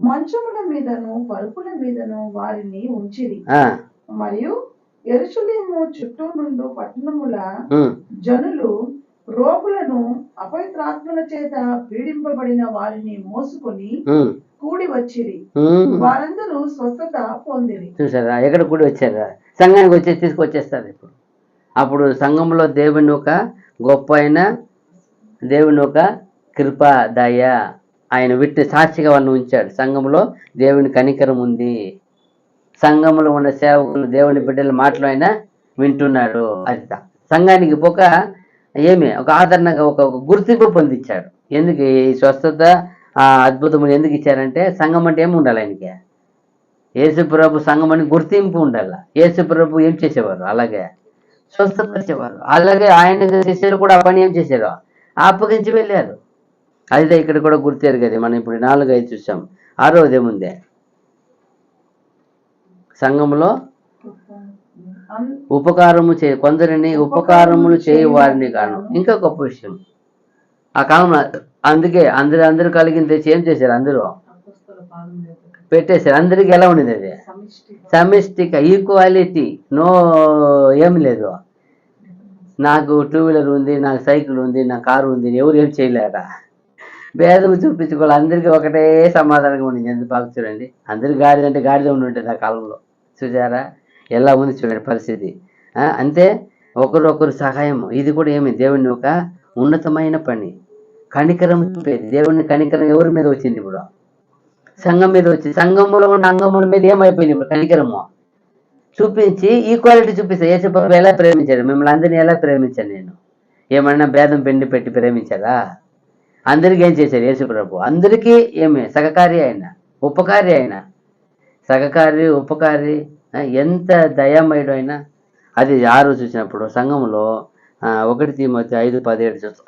మంచముల మీదను పరుపుల మీదను వారిని ఉంచిరి. మరియు యెరూషలేము చుట్టూ నుండి పట్టణముల జనులు రోగులను అపవిత్రాత్మల చేత పీడింపబడిన వారిని మోసుకొని కూడి వచ్చిరి. వారందరూ స్వస్థత పొందిరి. చూసారా, ఎక్కడ కూడి వచ్చారా? సంఘానికి వచ్చేసి తీసుకొచ్చేస్తారు. అప్పుడు సంఘంలో దేవుని ఒక గొప్ప అయిన దేవుని ఒక కృప దయ ఆయన సాక్షిగా వాళ్ళని ఉంచాడు. సంఘంలో దేవుని కనికరం ఉంది. సంఘంలో ఉన్న సేవకులు దేవుని బిడ్డల మాటలు ఆయన వింటున్నాడు. అది సంఘానికి ఒక ఆదరణగా ఒక గుర్తింపు పొందించాడు. ఎందుకు ఈ స్వస్థత అద్భుతములు ఎందుకు ఇచ్చారంటే, సంఘం అంటే ఏమి ఉండాలి, ఆయనకి యేసుప్రభు సంఘం అని గుర్తింపు ఉండాలి. యేసుప్రభు ఏం చేసేవారు, అలాగే స్వస్థపరిచేవారు. అలాగే ఆయన శిష్యులు కూడా ఆ పని ఏం చేశారు, అప్పగించి వెళ్ళారు. అయితే ఇక్కడ కూడా గుర్తేరు కదా. మనం ఇప్పుడు 4, 5 చూసాం. 6వది ఏముంది, సంఘంలో కొందరిని ఉపకారములు చేయ వారిని కాను. ఇంకా గొప్ప విషయం, ఆ కాలంలో అందుకే అందరూ కలిగిన తెచ్చి ఏం చేశారు, అందరూ పెట్టేశారు. అందరికి ఎలా ఉండేది, అది సమిష్టిక ఈక్వాలిటీ. ఏమి లేదు, నాకు 2 వీలర్ ఉంది, నాకు సైకిల్ ఉంది, నా కారు ఉంది, ఎవరు ఏం చేయలేరా, భేదం చూపించుకోవాలి. అందరికీ ఒకటే సమాధానంగా ఉండింది. ఎందుకు బాగా చూడండి, అందరికి గాడిద అంటే గాడిద ఉండి ఉంటుంది ఆ కాలంలో. చూసారా ఎలా ఉంది చూడండి పరిస్థితి. అంతే, ఒకరొకరు సహాయం. ఇది కూడా ఏమి, దేవుని ఒక ఉన్నతమైన పని. కనికరం చూపేది. దేవుని కనికరం ఎవరి మీద వచ్చింది, ఇప్పుడు సంఘం మీద వచ్చింది. సంఘంలో ఉన్న అంగముల మీద ఏమైపోయింది ఇప్పుడు కనికరము. చూపించి ఈక్వాలిటీ చూపిస్తారు. యేసుప్రభు ఎలా ప్రేమించాడు, మిమ్మల్ని అందరినీ ఎలా ప్రేమించాను నేను, ఏమన్నా భేదం పెండి పెట్టి ప్రేమించారా? అందరికీ ఏం చేశారు యేసుప్రభు? అందరికీ ఏమి సహకారి అయిన, ఉపకారి అయిన, సహకారి ఉపకారి, ఎంత దయామయుడు అయినా. అది 6 చూసినప్పుడు సంఘంలో 1 తిమోతి 5:17 చూస్తాం.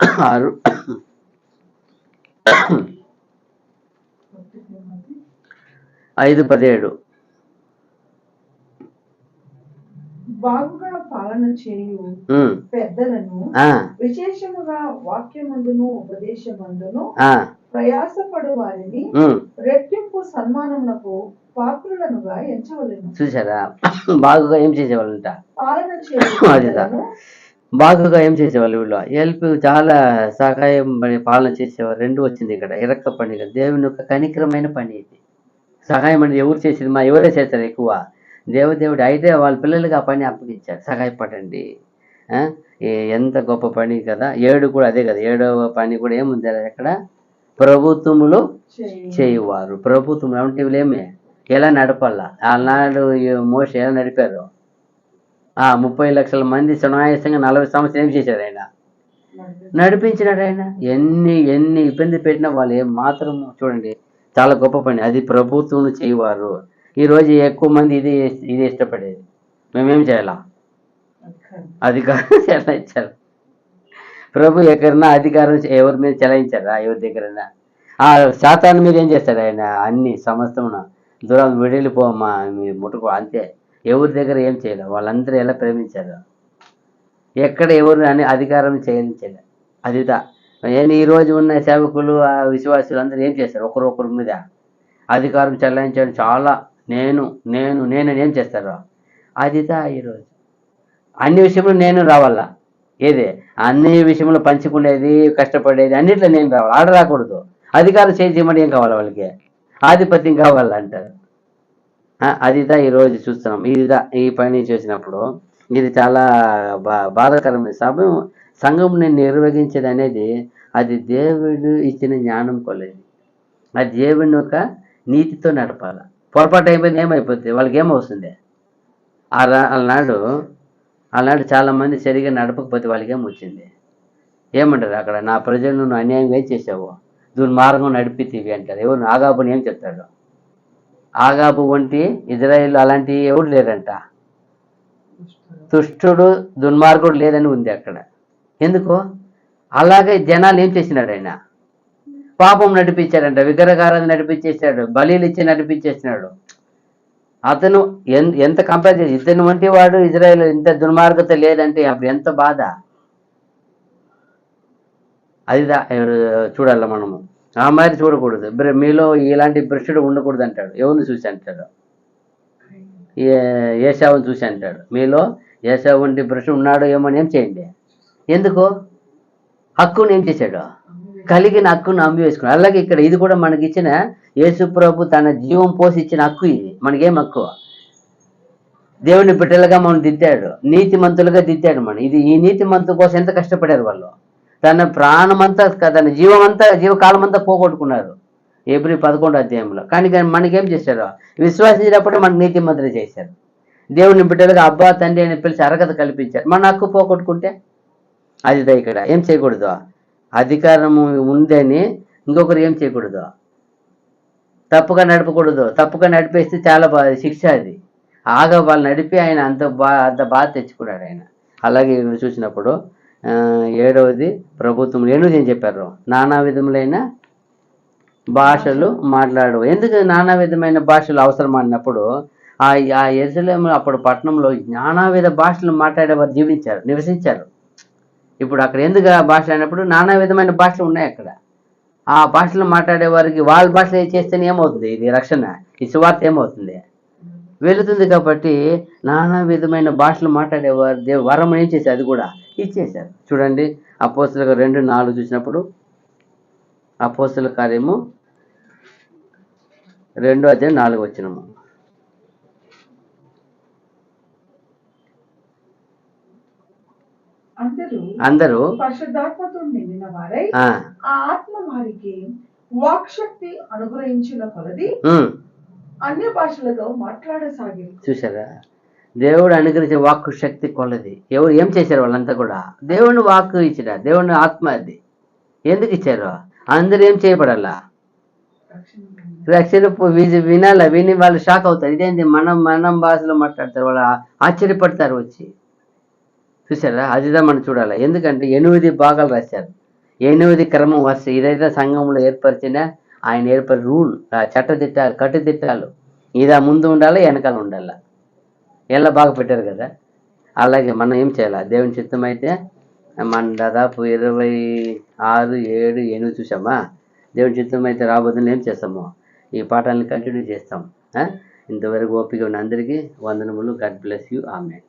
5:17 బాగుగా పాలన చేయు పెద్దలను విశేషముగా వాక్యమందును ఉపదేశమందును ప్రయాసపడు వారిని రెట్టింపు సన్మానమునకు పాత్రులనుగా ఎంచవలెను. చూసారా, బాగుగా ఏం చేసేవాళ్ళంట? పాలన చేయు. బాగుగా ఏం చేసేవాళ్ళు వీళ్ళు? హెల్ప్, చాలా సహాయం, పాలన చేసేవారు. 2 వచ్చింది ఇక్కడ. ఇరక్క పని, దేవుని యొక్క కనికరమైన పని ఇది. సహాయం అంటే ఎవరు చేసేది? ఎవరే చేస్తారు ఎక్కువ? దేవుడు. అయితే వాళ్ళ పిల్లలకి ఆ పని అప్పగించారు, సహాయపడండి. ఎంత గొప్ప పని కదా. 7 కూడా అదే కదా. 7వ పని కూడా ఏముంది అక్కడ? ప్రభుత్వములు చేయువారు. ప్రభుత్వం అంటే వీళ్ళేమి ఎలా నడపాలా? ఆనాడు మోషే ఎలా నడిపారు? 30 లక్షల మంది సునాయాసంగా 40 సంవత్సరాలు ఏం చేశారు ఆయన? నడిపించినాడు ఆయన. ఎన్ని ఇబ్బంది పెట్టినా వాళ్ళు ఏం మాత్రం చూడండి, చాలా గొప్ప పని అది. ప్రభుత్వం చేయవారు. ఈరోజు ఎక్కువ మంది ఇది ఇష్టపడేది. మేమేం చేయాలా? అధికారం చెలాయించారు. ప్రభు ఎక్కడన్నా అధికారం ఎవరి మీద చెలాయించారా? ఎవరి దగ్గరన్నా? శాతాన్ని మీద ఏం చేస్తారు ఆయన? అన్ని సమస్తమున దూరం విడిలిపోమ్మా, మీరు ముట్టుకో, అంతే. ఎవరి దగ్గర ఏం చేయలేదు. వాళ్ళందరూ ఎలా ప్రేమించారు? ఎక్కడ ఎవరు అని అధికారం చేయించలే. అదిదా. ఈరోజు ఉన్న సేవకులు, విశ్వాసులు అందరూ ఏం చేస్తారు? ఒకరొకరి మీద అధికారం చెలాయించడం. చాలా నేను ఏం చేస్తారు? అదిదా. ఈరోజు అన్ని విషయంలో నేను రావాలా? ఏదే అన్ని విషయంలో పంచుకునేది, కష్టపడేది, అన్నిట్లో నేను రావాలి. ఆడ రాకూడదు. అధికారం చేయమని ఏం కావాలి వాళ్ళకి? ఆధిపత్యం కావాలంటారు. అదిదా ఈరోజు చూస్తున్నాం. ఈ పని చేసినప్పుడు ఇది చాలా బాధాకరమైన సంఘంని నిర్వహించేది అనేది అది దేవుడు ఇచ్చిన జ్ఞానం కొలేదు. అది దేవుని యొక్క నీతితో నడపాలి. పొరపాటు అయిపోయింది ఏమైపోతుంది? వాళ్ళకి ఏమవుతుంది? అలాంటి చాలా మంది సరిగా నడపకపోతే వాళ్ళకి ఏమొచ్చింది? ఏమంటారు అక్కడ? నా ప్రజలను నువ్వు అన్యాయంగా ఏం చేసావు, దుర్మార్గం నడిపితీవి అంటారు. ఎవరు? ఆగాబుని ఏం చెప్తాడు? ఆగాబు వంటి ఇజ్రాయేల్ అలాంటి ఎవరు లేరంట. దుష్టుడు దుర్మార్గుడు లేదని ఉంది అక్కడ. ఎందుకు? అలాగే జనాలు ఏం చేసినాడు ఆయన? పాపం నడిపించాడంట, విగ్రహారాధన నడిపించేసాడు, బలీలు ఇచ్చి నడిపించేసినాడు. అతను ఎంత కంపేర్ చేసి ఇతను వంటి వాడు ఇజ్రాయేల్ ఇంత దుర్మార్గత లేదంటే అప్పుడు ఎంత బాధ. అదిదా చూడాల మనము. ఆ మాదిరి చూడకూడదు. మీలో ఇలాంటి భ్రష్టుడు ఉండకూడదు అంటాడు. ఎవరిని చూసి అంటాడు? ఏశావుని చూసి అంటాడు. మీలో ఏశావు వంటి భ్రష్టుడు ఉన్నాడు ఏమని ఏం చేయండి. ఎందుకు? హక్కును ఏం చేశాడు? కలిగిన హక్కును అమ్మి వేసుకున్నాడు. అలాగే ఇక్కడ ఇది కూడా మనకి ఇచ్చిన యేసు ప్రభు తన జీవం పోసి ఇచ్చిన హక్కు ఇది. మనకేం హక్కు? దేవుని బిడ్డలుగా మనం దిద్దాడు, నీతిమంతులుగా దిద్దాడు. ఈ నీతిమంతు కోసం ఎంత కష్టపడారు వాళ్ళు. తన ప్రాణమంతా, తన జీవకాలం అంతా పోగొట్టుకున్నారు. ఏప్రిల్ 11వ అధ్యాయంలో. కానీ మనకేం చేశారు? విశ్వాసించినప్పుడు మనకు నీతిమంతులు చేశారు. దేవుని బిడ్డలుగా అబ్బా తండ్రి అని పిలిచి అర్హత కల్పించారు. మన హక్కు పోగొట్టుకుంటే అదిదా ఇక్కడ ఏం చేయకూడదు. అధికారము ఉందని ఇంకొకరు ఏం చేయకూడదు, తప్పుగా నడపకూడదు. తప్పుగా నడిపేస్తే చాలా శిక్ష అది. వాళ్ళు నడిపి ఆయన అంత బాధ తెచ్చుకున్నాడు ఆయన. అలాగే ఇక్కడ చూసినప్పుడు 7వది ప్రభుత్వం 8 ఏం చెప్పారు? నానా విధములైన భాషలు మాట్లాడు. ఎందుకు నానా విధమైన భాషలు అవసరం అన్నప్పుడు ఆ యెరూషలేము అప్పుడు పట్టణంలో నానావిధ భాషలు మాట్లాడేవారు నివసించారు. ఇప్పుడు అక్కడ ఎందుకు ఆ భాష అయినప్పుడు నానా విధమైన భాషలు ఉన్నాయి అక్కడ. ఆ భాషలు మాట్లాడే వారికి వాళ్ళ భాషలు చేస్తేనే ఏమవుతుంది? ఇది రక్షణ, ఈ సువార్త ఏమవుతుంది? వెళుతుంది. కాబట్టి నానా విధమైన భాషలు మాట్లాడేవారు వరం ఏం చేశారు? అది కూడా ఇచ్చేశారు. చూడండి అపోస్తలుల 2:4 చూసినప్పుడు, అపోస్తలుల కార్యము 2వ అధ్యాయం 4వ వచనము. అందరూ పరిశుద్ధాత్మతో నిండిన వారై ఆ ఆత్మ వారికి వాక్శక్తి అనుగ్రహించిన కొలది అన్య భాషలతో మాట్లాడసాగారు. చూసారా? దేవుడు అనుగ్రహించే వాక్కు శక్తి కొలది. ఎవరు ఏం చేశారు వాళ్ళంతా కూడా? దేవుని వాక్కు ఇచ్చారు, దేవుని ఆత్మ అది. ఎందుకు ఇచ్చారు? అందరూ ఏం చేయబడాలా? రక్షణ వినాలా, విని వాళ్ళు షాక్ అవుతారు. ఇదేంటి మనం భాషలో మాట్లాడతారు, వాళ్ళు ఆశ్చర్యపడతారు వచ్చి. చూసారా? అదిదా మనం చూడాలి. ఎందుకంటే 8 భాగాలు రాశారు, 8 క్రమం వస్తే ఇదైతే సంఘంలో ఏర్పరిచిన ఆయన ఏర్పరి రూల్, చట్టదిట్టాలు, కట్టుదిట్టాలు. ఇదా ముందు ఉండాలా, వెనకాల ఉండాలా, ఎలా బాగా పెట్టారు కదా. అలాగే మనం ఏం చేయాలి? దేవుని చిత్తం అయితే మనం దాదాపు 26, 7, 8 చూసామా? దేవుని చిత్తం అయితే రాబోతుంది ఏం చేస్తాము? ఈ పాఠాలను కంటిన్యూ చేస్తాం. ఇంతవరకు ఓపిక ఉన్న అందరికీ వందనములు. God bless you. ఆమెన్.